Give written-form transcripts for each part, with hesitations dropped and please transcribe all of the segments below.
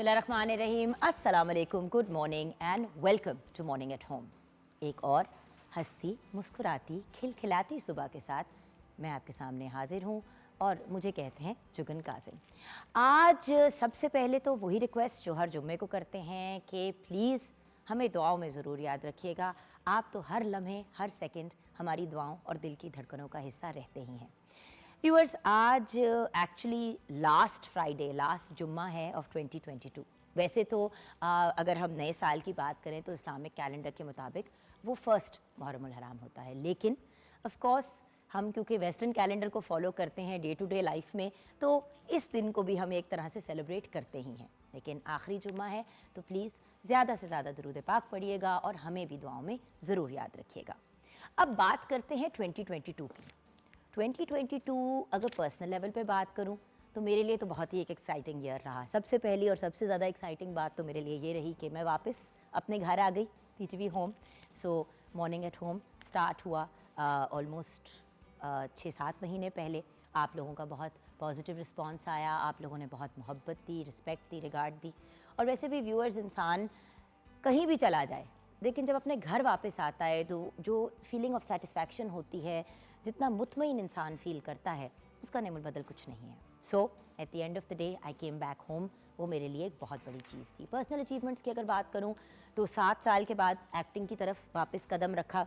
बिस्मिल्लाहिर्रहमानिर्रहीम, अस्सलाम वालेकुम, good morning and welcome to morning at home. एक और हंसती मुस्कुराती खिलखिलाती सुबह के साथ मैं आपके सामने हाजिर हूँ और मुझे कहते हैं जुगन काजिम। आज सबसे पहले तो वही रिक्वेस्ट जो हर जुम्मे को करते हैं कि प्लीज़ हमें दुआओं में ज़रूर याद रखिएगा। आप तो हर लम्हे हर सेकंड हमारी दुआओं और दिल की धड़कनों का हिस्सा रहते ही हैं। व्यूअर्स, आज एक्चुअली लास्ट फ्राइडे, लास्ट जुम्मा है ऑफ 2022। वैसे तो अगर हम नए साल की बात करें तो इस्लामिक कैलेंडर के मुताबिक वो फर्स्ट मुहर्रमुल हराम होता है, लेकिन ऑफ कोर्स हम क्योंकि वेस्टर्न कैलेंडर को फॉलो करते हैं डे टू डे लाइफ में, तो इस दिन को भी हम एक तरह से सेलिब्रेट करते ही हैं। लेकिन आखिरी जुम्मा है तो प्लीज़ ज़्यादा से ज़्यादा दरूद पाक पढ़िएगा और हमें भी दुआओं में ज़रूर याद रखिएगा। अब बात करते हैं 2022 की। 2022 अगर पर्सनल लेवल पे बात करूं तो मेरे लिए तो बहुत ही एक एक्साइटिंग ईयर रहा। सबसे पहली और सबसे ज़्यादा एक्साइटिंग बात तो मेरे लिए ये रही कि मैं वापस अपने घर आ गई, PTV home. So morning at home start हुआ ऑलमोस्ट 6-7 महीने पहले। आप लोगों का बहुत पॉजिटिव रिस्पांस आया, आप लोगों ने बहुत मोहब्बत दी, रिस्पेक्ट दी, रिगार्ड दी। और वैसे भी व्यूअर्स, इंसान कहीं भी चला जाए लेकिन जब अपने घर वापस आता है तो जो फीलिंग ऑफ सेटिस्फैक्शन होती है, जितना मुतमईन इंसान फील करता है, उसका नेमुल बदल कुछ नहीं है। So at the end of the day I came back home. वो मेरे लिए एक बहुत बड़ी चीज़ थी। पर्सनल अचीवमेंट्स की अगर बात करूं तो 7 साल के बाद एक्टिंग की तरफ वापस कदम रखा।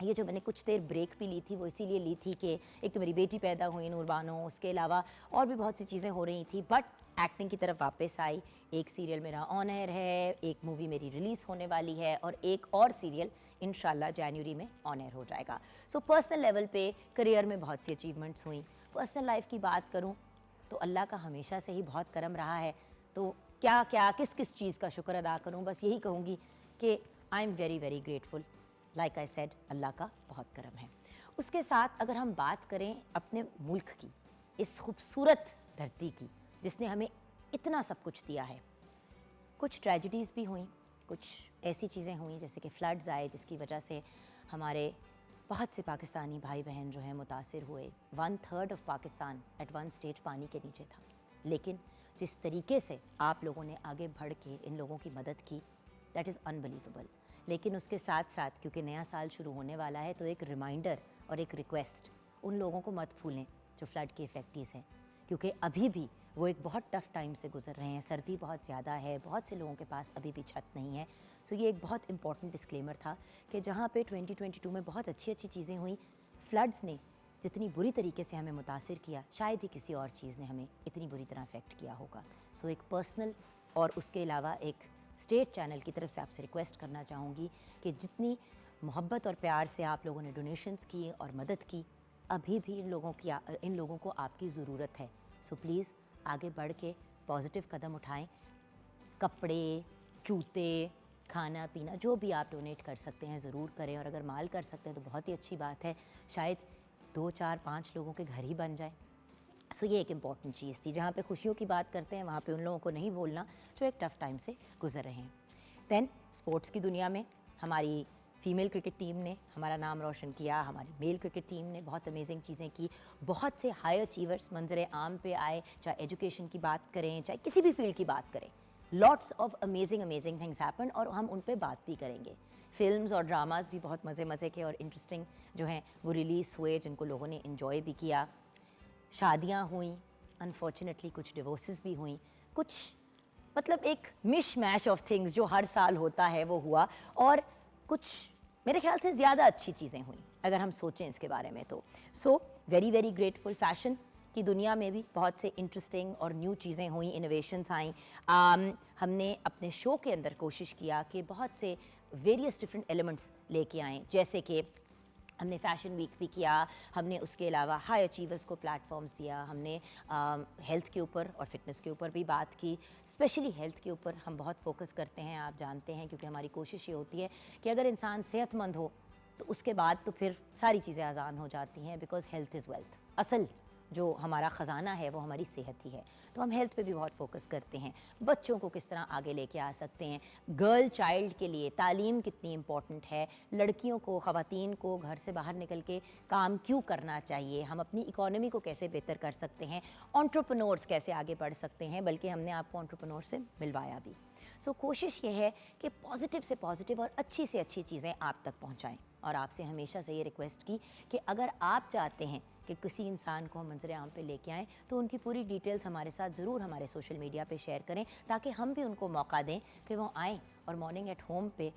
ये जो मैंने कुछ देर ब्रेक भी ली थी वो इसीलिए ली थी कि एक तो मेरी बेटी पैदा हुई नूरबानो, उसके अलावा और भी बहुत सी चीज़ें हो रही थी, बट एक्टिंग की तरफ वापस आई। एक सीरियल मेरा ऑन एयर है, एक मूवी मेरी रिलीज़ होने वाली है और एक और सीरियल इंशाल्लाह जनवरी में ऑन एयर हो जाएगा। सो पर्सनल लेवल पे करियर में बहुत सी अचीवमेंट्स हुई। पर्सनल लाइफ की बात करूं तो अल्लाह का हमेशा से ही बहुत करम रहा है। तो क्या क्या किस किस चीज़ का शुक्र अदा करूं, बस यही कहूँगी कि I am very very grateful. Like I said, अल्लाह का बहुत करम है। उसके साथ अगर हम बात करें अपने मुल्क की, इस खूबसूरत धरती की जिसने हमें इतना सब कुछ दिया है, कुछ ट्रेजिडीज़ भी हुई, कुछ ऐसी चीज़ें हुई जैसे कि फ्लड्स आए जिसकी वजह से हमारे बहुत से पाकिस्तानी भाई बहन जो हैं मुतासिर हुए। 1/3 of Pakistan at one stage पानी के नीचे था, लेकिन जिस तरीके से आप लोगों ने आगे बढ़ के इन लोगों की मदद की, दैट इज़ अनबिलीवेबल। लेकिन उसके साथ साथ क्योंकि नया साल शुरू होने वाला है तो एक रिमाइंडर और एक रिक्वेस्ट, उन लोगों को मत भूलें जो फ्लड के इफ़ेक्टीज़ हैं, क्योंकि अभी भी वो एक बहुत टफ़ टाइम से गुजर रहे हैं। सर्दी बहुत ज़्यादा है, बहुत से लोगों के पास अभी भी छत नहीं है। सो ये एक बहुत इंपॉर्टेंट डिस्क्लेमर था कि जहाँ पे 2022 में बहुत अच्छी अच्छी चीज़ें हुई, फ्लड्स ने जितनी बुरी तरीके से हमें मुतासिर किया, शायद ही किसी और चीज़ ने हमें इतनी बुरी तरह अफेक्ट किया होगा। सो एक पर्सनल और उसके अलावा एक स्टेट चैनल की तरफ से आपसे रिक्वेस्ट करना चाहूँगी कि जितनी मोहब्बत और प्यार से आप लोगों ने डोनेशंस किए और मदद की, अभी भी इन लोगों को आपकी ज़रूरत है। सो प्लीज़ आगे बढ़ के पॉजिटिव कदम उठाएं। कपड़े, जूते, खाना पीना जो भी आप डोनेट कर सकते हैं ज़रूर करें, और अगर माल कर सकते हैं तो बहुत ही अच्छी बात है। शायद 2, 4, 5 लोगों के घर ही बन जाए। सो ये एक इम्पॉर्टेंट चीज़ थी। जहाँ पे खुशियों की बात करते हैं वहाँ पे उन लोगों को नहीं भूलना जो एक टफ़ टाइम से गुजर रहे हैं। दैन स्पोर्ट्स की दुनिया में हमारी फ़ीमेल क्रिकेट टीम ने हमारा नाम रोशन किया, हमारी मेल क्रिकेट टीम ने बहुत अमेजिंग चीज़ें की। बहुत से हाई अचीवर्स मंजर आम पे आए, चाहे एजुकेशन की बात करें, चाहे किसी भी फील्ड की बात करें। Lots of amazing things happen और हम उन पे बात भी करेंगे। फिल्म्स और ड्रामास भी बहुत मज़े के और इंटरेस्टिंग जो हैं वो रिलीज़ हुए, जिनको लोगों ने इन्जॉय भी किया। शादियाँ हुई, अनफॉर्चुनेटली कुछ डिवोर्सेस भी हुई, कुछ मतलब एक मिश मैश ऑफ थिंग्स जो हर साल होता है वो हुआ, और कुछ मेरे ख्याल से ज़्यादा अच्छी चीज़ें हुई अगर हम सोचें इसके बारे में तो। So very very grateful. Fashion की दुनिया में भी बहुत से इंटरेस्टिंग और न्यू चीज़ें हुई, इनोवेशंस आई। हमने अपने शो के अंदर कोशिश किया कि बहुत से वेरियस डिफरेंट एलिमेंट्स लेके आएँ, जैसे कि हमने फ़ैशन वीक भी किया, हमने उसके अलावा हाई अचीवर्स को प्लेटफॉर्म्स दिया, हमने हेल्थ के ऊपर और फिटनेस के ऊपर भी बात की। स्पेशली हेल्थ के ऊपर हम बहुत फोकस करते हैं, आप जानते हैं, क्योंकि हमारी कोशिश ये होती है कि अगर इंसान सेहतमंद हो तो उसके बाद तो फिर सारी चीज़ें आसान हो जाती हैं, बिकॉज हेल्थ इज़ वेल्थ। असल जो हमारा ख़जाना है वो हमारी सेहत ही है। तो हम हेल्थ पे भी बहुत फोकस करते हैं। बच्चों को किस तरह आगे लेके आ सकते हैं, गर्ल चाइल्ड के लिए तालीम कितनी इम्पॉर्टेंट है, लड़कियों को, ख़वातीन को घर से बाहर निकल के काम क्यों करना चाहिए, हम अपनी इकोनॉमी को कैसे बेहतर कर सकते हैं, एंटरप्रेन्योर्स कैसे आगे बढ़ सकते हैं, बल्कि हमने आपको एंटरप्रेन्योर से मिलवाया भी। सो कोशिश ये है कि पॉजिटिव से पॉजिटिव और अच्छी से अच्छी चीज़ें आप तक पहुँचाएँ। और आपसे हमेशा से ये रिक्वेस्ट की कि अगर आप चाहते हैं कि किसी इंसान को हम मंजर आम पे लेके आएँ तो उनकी पूरी डिटेल्स हमारे साथ ज़रूर हमारे सोशल मीडिया पे शेयर करें, ताकि हम भी उनको मौका दें कि वो आएँ और मॉर्निंग एट होम पे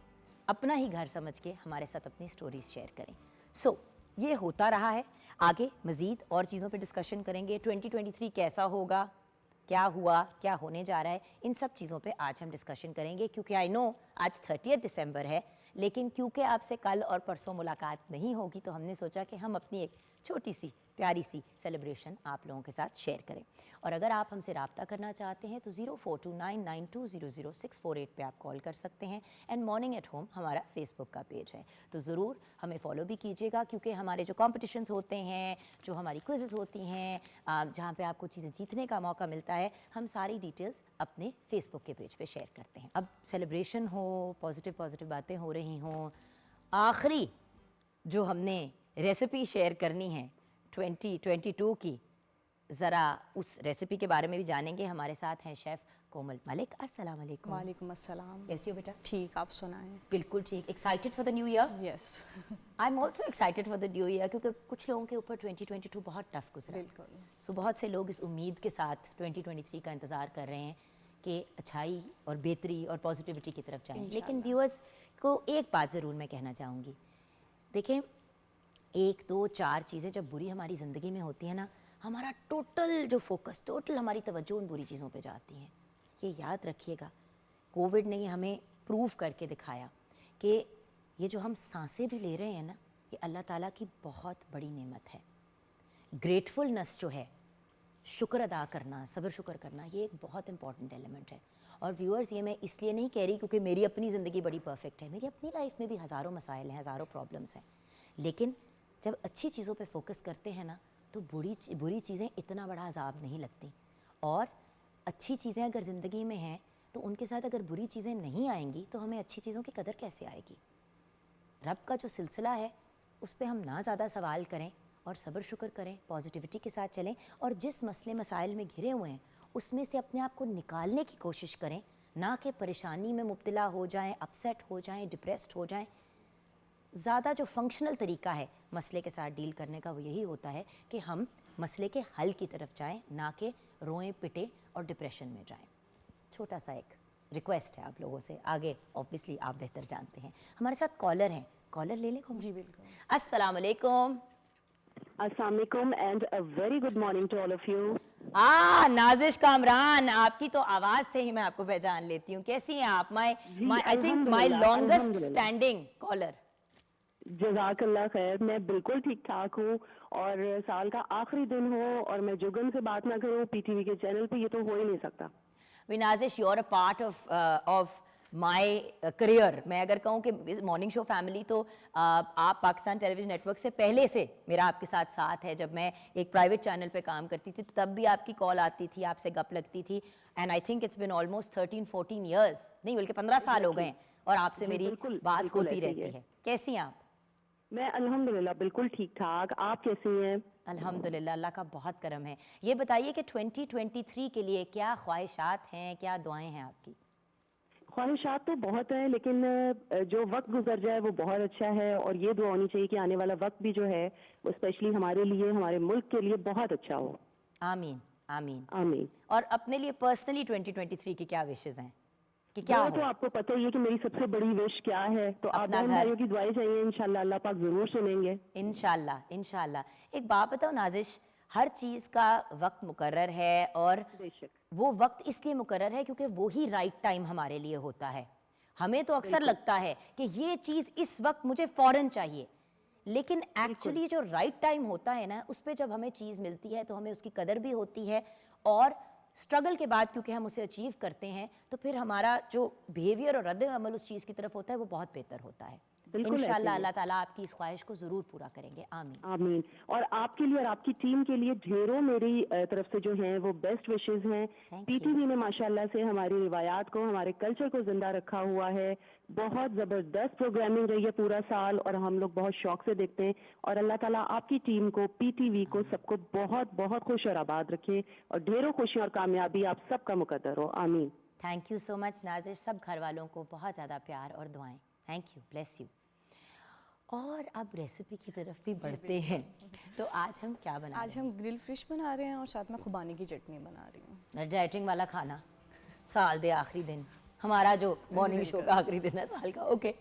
अपना ही घर समझ के हमारे साथ अपनी स्टोरीज़ शेयर करें। सो ये होता रहा है। आगे मज़ीद और चीज़ों पे डिस्कशन करेंगे। 2023 कैसा होगा, क्या हुआ, क्या होने जा रहा है, इन सब चीज़ों पे आज हम डिस्कशन करेंगे। क्योंकि आई नो आज 30 दिसंबर है, लेकिन क्योंकि आपसे कल और परसों मुलाकात नहीं होगी तो हमने सोचा कि हम अपनी एक छोटी सी प्यारी सी सेलिब्रेशन आप लोगों के साथ शेयर करें। और अगर आप हमसे रब्ता करना चाहते हैं तो 042992000648 पे आप कॉल कर सकते हैं। एंड मॉर्निंग एट होम हमारा फेसबुक का पेज है, तो ज़रूर हमें फॉलो भी कीजिएगा, क्योंकि हमारे जो कॉम्पिटिशन्स होते हैं, जो हमारी क्विज़ेस होती हैं, जहाँ पे आपको चीज़ें जीतने का मौका मिलता है, हम सारी डिटेल्स अपने फेसबुक के पेज पे शेयर करते हैं। अब सेलिब्रेशन हो, पॉजिटिव पॉजिटिव बातें हो रही हों, आखिरी जो हमने रेसिपी शेयर करनी है 2022 की, ज़रा उस रेसिपी के बारे में भी जानेंगे। हमारे साथ हैं शेफ़ कोमल मलिक। अस्सलाम वालेकुम। वालेकुम अस्सलाम। कैसी हो बेटा? ठीक, आप सुनाएं? बिल्कुल ठीक। Excited for the new year? Yes. I am also excited for the new year, क्योंकि कुछ लोगों के ऊपर 2022 बहुत टफ गुजरा। बिल्कुल। सो बहुत से लोग इस उम्मीद के साथ 2023 का इंतज़ार कर रहे हैं कि अच्छाई और बेहतरी और पॉजिटिविटी की तरफ जाएं। लेकिन व्यूअर्स को एक बात ज़रूर मैं कहना चाहूँगी, देखें, 1 2 4 चीज़ें जब बुरी हमारी ज़िंदगी में होती हैं ना, हमारा टोटल जो फोकस, टोटल हमारी तवज्जो उन बुरी चीज़ों पे जाती है। ये याद रखिएगा, कोविड ने हमें प्रूव करके दिखाया कि ये जो हम सांसें भी ले रहे हैं ना, ये अल्लाह ताला की बहुत बड़ी नेमत है। ग्रेटफुलनेस जो है, शुक्र अदा करना, सब्र शुक्र करना, ये एक बहुत इंपॉर्टेंट एलिमेंट है। और व्यूअर्स, ये मैं इसलिए नहीं कह रही क्योंकि मेरी अपनी ज़िंदगी बड़ी परफेक्ट है। मेरी अपनी लाइफ में भी हज़ारों मसाइल हैं, हज़ारों प्रॉब्लम्स हैं, लेकिन जब अच्छी चीज़ों पे फोकस करते हैं ना, तो बुरी चीज़ें इतना बड़ा अजाब नहीं लगती। और अच्छी चीज़ें अगर ज़िंदगी में हैं तो उनके साथ अगर बुरी चीज़ें नहीं आएंगी तो हमें अच्छी चीज़ों की कदर कैसे आएगी। रब का जो सिलसिला है उस पर हम ना ज़्यादा सवाल करें और सब्र शुक्र करें, पॉजिटिविटी के साथ चलें, और जिस मसले मसाइल में घिरे हुए हैं उसमें से अपने आप को निकालने की कोशिश करें, ना कि परेशानी में मुब्तला हो जाएं, अपसेट हो जाएं, डिप्रेस्ड हो जाएं। ज़्यादा जो फंक्शनल तरीका है मसले के साथ डील करने का वो यही होता है कि हम मसले के हल की तरफ जाएं, ना कि रोएं पिटे और डिप्रेशन में जाएं। छोटा सा एक रिक्वेस्ट है आप लोगों से। आगे ऑब्वियसली आप बेहतर जानते हैं। हमारे साथ कॉलर हैं, कॉलर ले लें? जी बिल्कुल। अस्सलाम वालेकुम। अस्सलाम वालेकुम and a very good morning to all of you. Nazish Kamran, आपकी तो आवाज से ही मैं आपको पहचान लेती हूँ। कैसी हैं आप? I think my longest standing caller. जज़ाकल्लाह खैर, मैं बिल्कुल ठीक ठाक हूँ, और साल का आखिरी दिन हो और मैं जुगन से बात ना करूँ पीटीवी के चैनल पे, ये तो हो ही नहीं सकता। Nazish, you are a part of my career. मैं अगर कहूँ कि मॉर्निंग शो फैमिली, तो आप पाकिस्तान टेलीविजन नेटवर्क से पहले से मेरा आपके साथ साथ है। जब मैं एक प्राइवेट चैनल पे काम करती थी तो तब भी आपकी कॉल आती थी, आपसे गप लगती थी। And I think it's been almost 13-14 years, नहीं बल्कि 15 साल हो गए हैं, और आपसे मेरी बात होती रहती है। कैसी हैं आप? मैं अल्हम्दुलिल्लाह बिल्कुल ठीक ठाक। आप कैसी हैं? अल्हम्दुलिल्लाह, अल्लाह का बहुत करम है। ये बताइए कि 2023 के लिए क्या ख्वाहिशात हैं, क्या दुआएं हैं आपकी? ख्वाहिशात तो बहुत है, लेकिन जो वक्त गुजर जाए वो बहुत अच्छा है, और ये दुआ होनी चाहिए कि आने वाला वक्त भी जो है वो स्पेशली हमारे लिए, हमारे मुल्क के लिए बहुत अच्छा हो। आमीन आमीन आमीन। और अपने लिए पर्सनली 2023 की क्या विशेष हैं कि क्या हो? तो आपको पता ही है कि मेरी सबसे बड़ी विश क्या है, तो आप बहन भाइयों की दुआएं चाहिए, इंशाल्लाह अल्लाह पाक जरूर सुनेंगे। इंशाल्लाह इंशाल्लाह। एक बात बताओ नाजिश, हर चीज़ का वक्त मुकर्रर है, और बेशक वो वक्त इसलिए मुकर्रर है क्योंकि वो ही राइट टाइम हमारे लिए होता है। हमें तो अक्सर लगता है कि ये चीज़ इस वक्त मुझे फ़ौरन चाहिए, लेकिन एक्चुअली जो राइट टाइम होता है ना, उस पर जब हमें चीज़ मिलती है तो हमें उसकी कदर भी होती है, और स्ट्रगल के बाद क्योंकि हम उसे अचीव करते हैं तो फिर हमारा जो बिहेवियर और रद्द अमल उस चीज़ की तरफ होता है वो बहुत बेहतर होता है। बिल्कुल ऐसे इंशाल्लाह ही है। अल्लाह ताला आपकी इस ख्वाहिश को ज़रूर पूरा करेंगे, आमीन। आमीन। और आपके लिए और आपकी टीम के लिए ढेरों मेरी तरफ से जो हैं वो बेस्ट विशेस हैं। Thank पीटीवी ने माशाल्लाह से हमारी रिवायात को, हमारे कल्चर को जिंदा रखा हुआ है। बहुत ज़बरदस्त प्रोग्रामिंग रही है पूरा साल और हम लोग बहुत शौक से देखते हैं। और अल्लाह ताला आपकी टीम को, पीटीवी को, सबको बहुत बहुत खुश और आबाद रखे और ढेरों खुशियाँ और कामयाबी आप सबका मुकद्दर हो, आमीन। थैंक यू सो मच नाजिर, सब घर वालों को बहुत ज़्यादा प्यार और दुआएं। Thank you, bless you. और अब रेसिपी की तरफ भी बढ़ते हैं। तो आज हम क्या बना आज हम ग्रिल फिश बना रहे हैं और साथ में खुबानी की चटनी बना रही हूँ। रहे हैं? डाइटिंग वाला खाना, साल दे आखिरी दिन, हमारा जो मॉर्निंग शो का आखिरी दिन है साल का। ओके,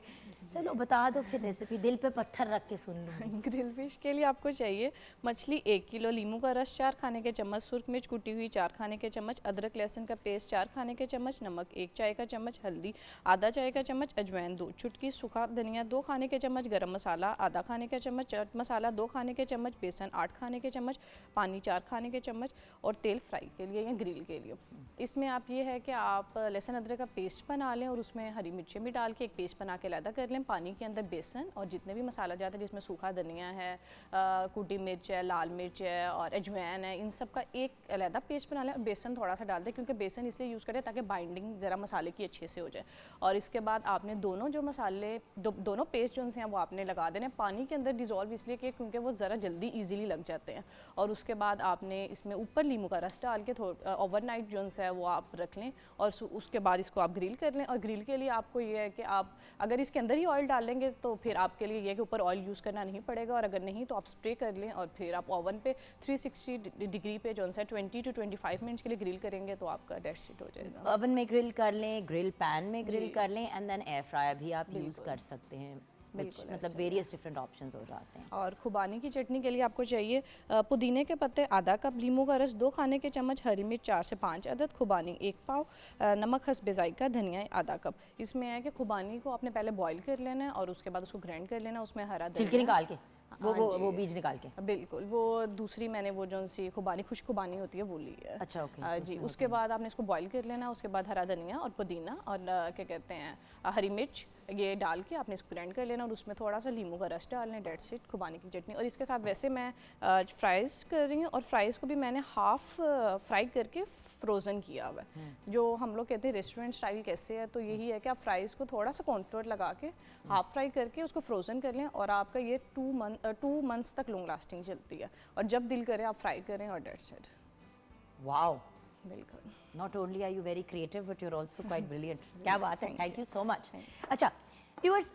चलो बता दो फिर रेसिपी, दिल पे पत्थर रख के सुन लूँ। ग्रिल फिश के लिए आपको चाहिए मछली 1 किलो, लीमू का रस 4 खाने के चम्मच, सुर्ख मिर्च कुटी हुई 4 खाने के चम्मच, अदरक लहसुन का पेस्ट 4 खाने के चम्मच, नमक 1 चाय का चम्मच, हल्दी आधा चाय का चम्मच, अजवाइन 2 चुटकी, सूखा धनिया 2 खाने के चम्मच, गरम मसाला आधा खाने का चम्मच, चाट मसाला 2 खाने के चम्मच, बेसन 8 खाने के चम्मच, पानी 4 खाने के चम्मच और तेल फ्राई के लिए या ग्रिल के लिए। इसमें आप ये है कि आप लहसुन अदरक का पेस्ट बना लें और उसमें हरी मिर्चें भी डाल के एक पेस्ट बना के अलग कर लें। पानी के अंदर बेसन और जितने भी मसाला जाता है जिसमें सूखा धनिया है, कुटी मिर्च है, लाल मिर्च है और अजवाइन है, इन सब का एक अलहदा पेस्ट बना लें। और बेसन थोड़ा सा डाल दें क्योंकि बेसन इसलिए यूज़ करें ताकि बाइंडिंग ज़रा मसाले की अच्छे से हो जाए। और इसके बाद आपने दोनों जो मसाले दोनों पेस्ट जो हैं वो आपने लगा देने पानी के अंदर डिज़ोल्व इसलिए कि क्योंकि वो ज़रा जल्दी ईजिली लग जाते हैं। और उसके बाद आपने इसमें ऊपर लीमू का रस डाल के ओवरनाइट जो है वो आप रख लें और उसके बाद इसको आप ग्रिल कर लें। और ग्रिल के लिए आपको ये है कि आप अगर इसके अंदर ही ऑयल डालेंगे तो फिर आपके लिए ये है कि ऊपर ऑयल यूज़ करना नहीं पड़ेगा और अगर नहीं तो आप स्प्रे कर लें और फिर आप ओवन पे 360 डिग्री पे जो है 20 to 25 मिनट्स के लिए ग्रिल करेंगे तो आपका डेट सीट हो जाएगा। ओवन में ग्रिल कर लें, ग्रिल पैन में ग्रिल कर लें एंड देन एयर फ्रायर भी आप यूज़ कर सकते हैं। बिल्कुल मतलब वेरियस डिफरेंट ऑप्शंस हो जाते हैं। और खुबानी की चटनी के लिए आपको चाहिए पुदीने के पत्ते आधा कप, लीमू का रस 2 खाने के चम्मच, हरी मिर्च 4 से 5 अदद, खुबानी 1 पाव, नमक हस्बे जायका, धनिया आधा कप। इसमें है कि खुबानी को आपने पहले बॉईल कर लेना है और उसके बाद उसको ग्राइंड कर लेना है। उसमें हरा छिलके निकाल के वो बीज निकाल के। बिल्कुल, वो दूसरी मैंने वो जो सी खुबानी खुश्क खुबानी होती है वो ली है। अच्छा, ओके। जी, उसके बाद आपने इसको बॉईल कर लेना। उसके बाद हरा धनिया और पुदीना और क्या कहते हैं हरी मिर्च ये डाल के आपने इसको ग्राइंड कर लेना और उसमें थोड़ा सा लीमू का रस डालना है। डेट्स इट, खुबानी की चटनी। और इसके साथ वैसे मैं फ्राइज़ कर रही हूँ और फ्राइज़ को भी मैंने हाफ़ फ्राई करके फ्रोज़न किया हुआ है। जो हम लोग कहते हैं रेस्टोरेंट स्टाइल कैसे है, तो यही है कि आप फ्राइज़ को थोड़ा सा कॉर्नफ्लोर लगा के हाफ़ फ्राई करके उसको फ्रोज़न कर लें और आपका ये 2 मंथ्स तक लॉन्ग लास्टिंग चलती है। और जब दिल करे आप फ्राई करें और डेट्स इट। वाओ, बिल्कुल। Not only are you very creative but you are also quite brilliant. क्या बात है, थैंक यू सो मच। अच्छा व्यूअर्स,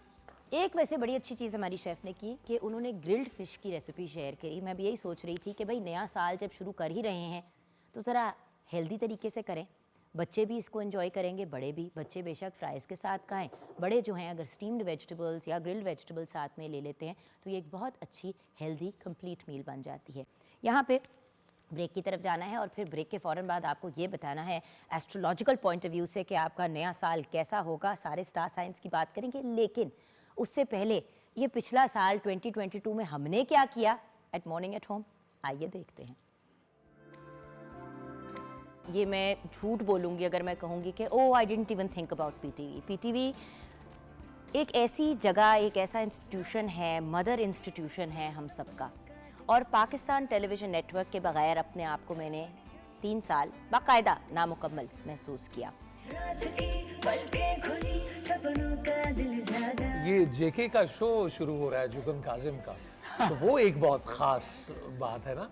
एक वैसे बड़ी अच्छी चीज़ हमारी शेफ़ ने की कि उन्होंने ग्रिल्ड फ़िश की रेसिपी शेयर करी। मैं भी यही सोच रही थी कि भाई नया साल जब शुरू कर ही रहे हैं तो ज़रा हेल्दी तरीके से करें, बच्चे भी इसको एंजॉय करेंगे, बड़े भी। बच्चे बेशक फ्राइज़ के साथ खाएं, बड़े जो हैं अगर स्टीम्ड वेजिटेबल्स या ग्रिल्ड वेजिटेबल्स साथ में ले लेते हैं तो ये एक बहुत अच्छी हेल्दी कंप्लीट मील बन जाती है। यहाँ पे ब्रेक की तरफ जाना है और फिर ब्रेक के फ़ौरन बाद आपको ये बताना है एस्ट्रोलॉजिकल पॉइंट ऑफ व्यू से कि आपका नया साल कैसा होगा। सारे स्टार साइंस की बात करेंगे, लेकिन उससे पहले ये पिछला साल 2022 में हमने क्या किया एट मॉर्निंग एट होम, आइए देखते हैं। ये मैं झूठ बोलूँगी अगर मैं कहूँगी कि oh I didn't even think about PTV. PTV एक ऐसी जगह, एक ऐसा इंस्टीट्यूशन है, मदर इंस्टीट्यूशन है हम सबका। और पाकिस्तान टेलीविज़न नेटवर्क के बगैर अपने आप को मैंने 3 साल बाकायदा नामुकम्मल महसूस किया। ये जेके का शो शुरू हो रहा है, जुगन काजिम का, तो वो एक बहुत खास बात है ना।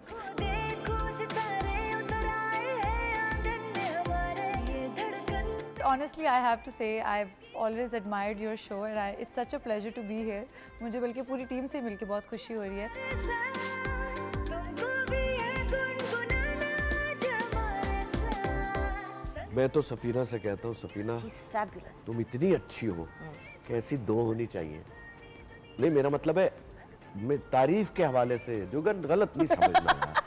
Honestly, I have to say I've always admired your show and it's such a pleasure to be here. मुझे बल्कि पूरी टीम से मिलके बहुत खुशी हो रही है। मैं तो सफीना से कहता हूँ, सफीना She's fabulous. तुम इतनी अच्छी हो कि ऐसी 2 होनी चाहिए। नहीं, मेरा मतलब है मैं तारीफ के हवाले से, जुगन गलत नहीं समझना यार।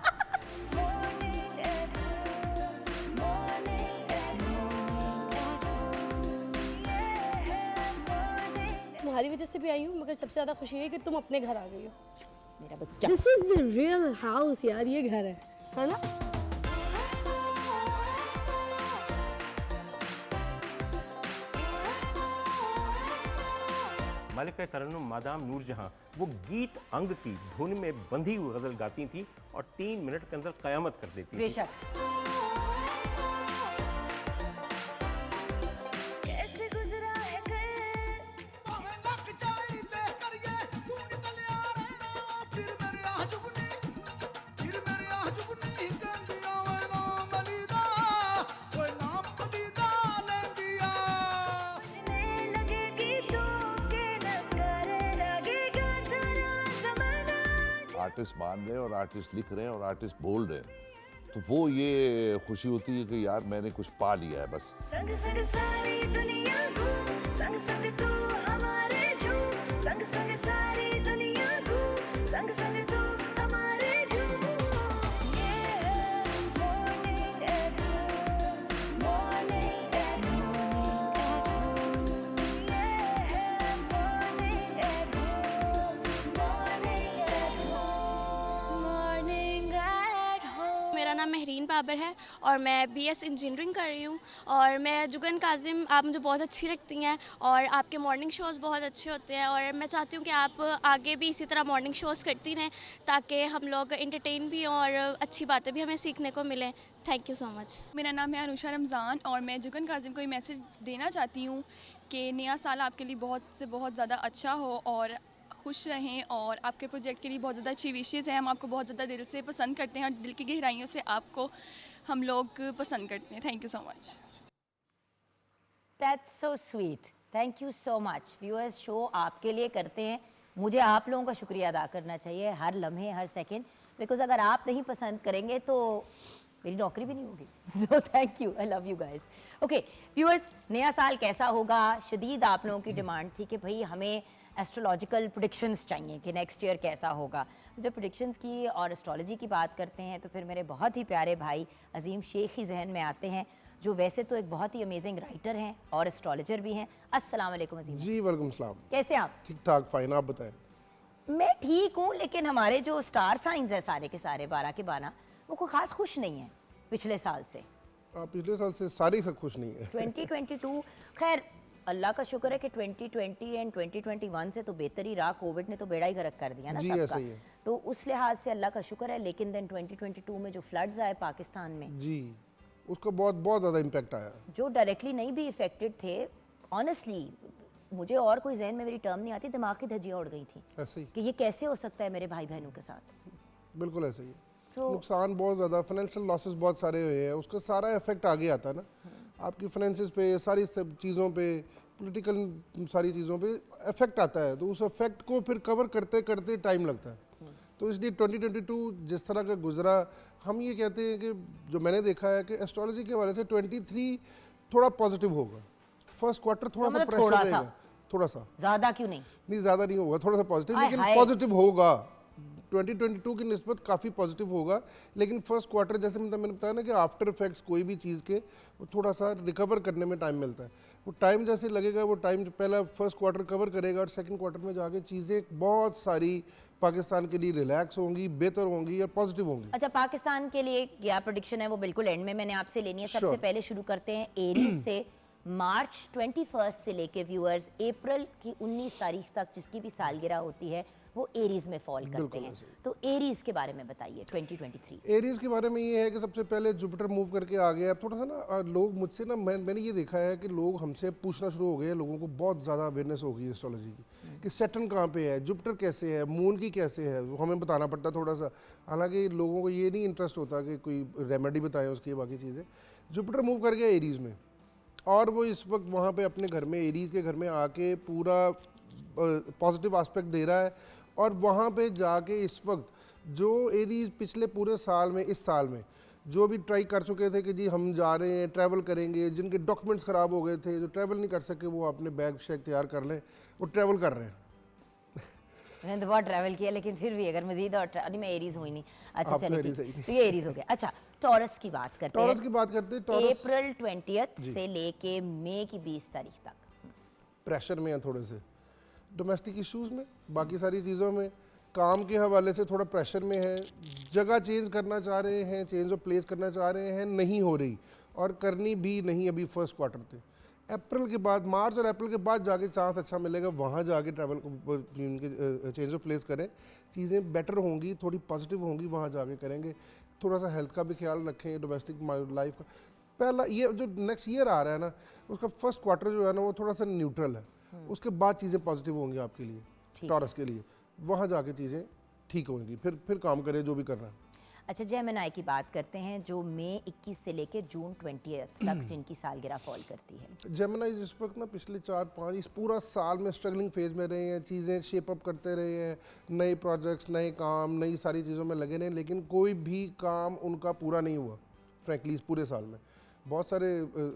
तुम्हारी वजह से भी आई हूँ, मगर सबसे ज़्यादा खुशी है कि तुम अपने घर आ गई हो। मेरा बच्चा this is the real house यार, ये घर है ना। मालिका तरन्नुम मादाम नूरजहां वो गीत अंग की धुन में बंधी हुई गज़ल गाती थी और 3 मिनट के अंदर क़यामत कर देती थी। बेशक। आर्टिस्ट मान रहे हैं और आर्टिस्ट लिख रहे हैं और आर्टिस्ट बोल रहे हैं, तो वो ये खुशी होती है कि यार मैंने कुछ पा लिया है बस। संग संग सारी दुनिया घूम, संग संग तू हमारे झूम, संग संग सारी दुनिया घूम, संग संग तू हमारे झूम। ये है morning at home, morning at home, ये है morning at home, morning at home, morning at home. मेरा नाम महरीन बाबर है और मैं BS इंजीनियरिंग कर रही हूँ और मैं जुगन काजिम, आप मुझे बहुत अच्छी लगती हैं और आपके मॉर्निंग शोज़ बहुत अच्छे होते हैं और मैं चाहती हूँ कि आप आगे भी इसी तरह मॉर्निंग शोज़ करती रहें ताकि हम लोग एंटरटेन भी हों और अच्छी बातें भी हमें सीखने को मिलें। Thank you so much. मेरा नाम है अनुषा रमज़ान और मैं जुगन काजिम को ये मैसेज देना चाहती हूँ कि नया साल आपके लिए बहुत से बहुत ज़्यादा अच्छा हो और खुश रहें और आपके प्रोजेक्ट के लिए बहुत ज़्यादा अच्छी विशेज़ हैं। हम आपको बहुत ज़्यादा दिल से पसंद करते हैं और दिल की गहराइयों से आपको हम लोग पसंद करते हैं। Thank you so much. That's so sweet, thank you so much. Viewers, show आपके लिए करते हैं, मुझे आप लोगों का शुक्रिया अदा करना चाहिए हर लम्हे हर सेकंड, बिकॉज अगर आप नहीं पसंद करेंगे तो मेरी नौकरी भी नहीं होगी। So thank you, I love you guys. Okay viewers, नया साल कैसा होगा, शदीद आप लोगों की डिमांड थी कि भाई हमें एस्ट्रोलॉजिकल प्रेडिक्शंस चाहिए कि नेक्स्ट ईयर कैसा होगा। जब प्रेडिक्शंस की और एस्ट्रोलॉजी की बात करते हैं तो फिर मेरे बहुत ही प्यारे भाई अजीम शेख ही जहन में आते हैं, जो वैसे तो एक बहुत ही अमेजिंग राइटर हैं और एस्ट्रोलॉजर भी हैं। अस्सलाम वालेकुम अजीम जी। वालेकुम सलाम। कैसे आप? ठीक ठाक, फाइन, आप बताएं। मैं ठीक हूँ, लेकिन हमारे जो स्टार साइंस है सारे के सारे 12 के 12 वो कोई खास खुश नहीं है पिछले साल से। पिछले साल से सारी खुश नहीं है। 2022 खैर अल्लाह का शुक्र है कि 2020 एंड 2021 से तो बेहतर ही रहा, कोविड ने तो बेड़ा ही गर्क कर दिया ना जी, सबका, ही है। तो उस लिहाज से अल्लाह का शुक्र है। लेकिन देन 2022 में जो फ्लड्स आए पाकिस्तान में जी, उसका बहुत बहुत ज़्यादा इम्पैक्ट आया। जो डायरेक्टली नहीं भी इफेक्टेड थे, ऑनेस्टली मुझे और कोई जहन में मेरी टर्म नहीं आती, दिमाग की धज्जियाँ उड़ गई थी ऐसे ही कि ये कैसे हो सकता है मेरे भाई बहनों के साथ। बिल्कुल ऐसे ही नुकसान बहुत ज़्यादा, फाइनेंशियल लॉसेस बहुत सारे हुए हैं, उसका सारा इफेक्ट आगे आता है ना आपकी फाइनेंसिस पे, सारी सब चीज़ों पे, पॉलिटिकल सारी चीज़ों पे इफेक्ट आता है, तो उस इफेक्ट को फिर कवर करते करते टाइम लगता है। तो इसलिए 2022 जिस तरह का गुजरा, हम ये कहते हैं कि जो मैंने देखा है कि एस्ट्रोलॉजी के हवाले से 23 थोड़ा पॉजिटिव होगा। फर्स्ट क्वार्टर थोड़ा सा प्रेशर रहेगा, थोड़ा सा, ज़्यादा क्यों नहीं, ज़्यादा नहीं होगा, थोड़ा सा पॉजिटिव, लेकिन पॉजिटिव होगा। 2022 की निस्बत काफ़ी पॉजिटिव होगा, लेकिन फर्स्ट क्वार्टर जैसे मैंने बताया ना कि आफ्टर इफेक्ट्स कोई भी चीज़ के वो थोड़ा सा रिकवर करने में टाइम मिलता है। वो टाइम जैसे लगेगा, वो टाइम पहला फर्स्ट क्वार्टर कवर करेगा और सेकंड क्वार्टर में जाके चीज़ें बहुत सारी पाकिस्तान के लिए रिलैक्स होंगी, बेहतर होंगी और पॉजिटिव होंगी। अच्छा, पाकिस्तान के लिए क्या प्रेडिक्शन है वो बिल्कुल एंड में मैंने आपसे लेनी है। सबसे पहले शुरू करते हैं एरीज से। मार्च 21 से लेके व्यूअर्स अप्रैल की 19 तारीख तक जिसकी भी सालगिरह होती है वो एरीज में फॉल करते हैं, तो एरीज के बारे में बताइए 2023। एरीज के बारे में ये है कि सबसे पहले जुपिटर मूव करके आ गया। थोड़ा सा ना लोग मुझसे ना मैंने ये देखा है कि लोग हमसे पूछना शुरू हो गए हैं, लोगों को बहुत ज़्यादा अवेयरनेस हो गई एस्ट्रोलॉजी की कि सैटर्न कहाँ पे है, जुपिटर कैसे है, मून की कैसे है, हमें बताना पड़ता थोड़ा सा। हालांकि लोगों को ये नहीं इंटरेस्ट होता कि कोई रेमेडी बताएं उसकी, बाकी चीज़ें। जुपिटर मूव कर गया एरीज में और वो इस वक्त वहाँ पर अपने घर में, एरीज के घर में आके पूरा पॉजिटिव आस्पेक्ट दे रहा है। और वहाँ पे जाके इस वक्त जो एरीज पिछले पूरे साल में, इस साल में जो भी ट्राई कर चुके थे कि जी हम जा रहे हैं, ट्रैवल करेंगे, जिनके डॉक्यूमेंट्स ख़राब हो गए थे, जो ट्रैवल नहीं कर सके, वो अपने बैग शैग तैयार कर लें, वो ट्रैवल कर रहे हैं। मैंने तो बहुत ट्रैवल किया, लेकिन फिर भी अगर मजीद और नहीं, मैं एरीज हुई नहीं। अच्छा चलिए, तो ये एरीज हो गया। अच्छा, टॉरस की बात करते हैं। टॉरस की बात करते हैं। अप्रैल 20 से लेके मई की 20 तारीख तक प्रेशर में है, थोड़े से डोमेस्टिक इश्यूज़ में, बाकी सारी चीज़ों में, काम के हवाले से थोड़ा प्रेशर में है, जगह चेंज करना चाह रहे हैं, चेंज ऑफ प्लेस करना चाह रहे हैं, नहीं हो रही और करनी भी नहीं अभी फर्स्ट क्वार्टर पे। अप्रैल के बाद, मार्च और अप्रैल के बाद जाके चांस अच्छा मिलेगा, वहाँ जाके ट्रैवल को चेंज ऑफ प्लेस करें, चीज़ें बेटर होंगी, थोड़ी पॉजिटिव होंगी, वहाँ जाके करेंगे। थोड़ा सा हेल्थ का भी ख्याल रखें, डोमेस्टिक लाइफ का। पहला ये जो नेक्स्ट ईयर आ रहा है ना, उसका फर्स्ट क्वार्टर जो है ना वो थोड़ा सा न्यूट्रल है, उसके बाद चीज़ें पॉजिटिव होंगी आपके लिए, टॉरस के लिए। वहाँ जाके चीज़ें ठीक होंगी, फिर काम करें जो भी करना है। अच्छा, जेमिनी की बात करते हैं जो मई 21 से लेके जून 20 तक जिनकी सालगिरह फॉल करती है। जेमिनी इस वक्त ना पिछले 4-5 इस पूरा साल में स्ट्रगलिंग फेज में रहे हैं, चीज़ें शेप अप करते रहे हैं, नए प्रोजेक्ट्स, नए काम, नई सारी चीज़ों में लगे रहे, लेकिन कोई भी काम उनका पूरा नहीं हुआ फ्रैंकली इस पूरे साल में। बहुत सारे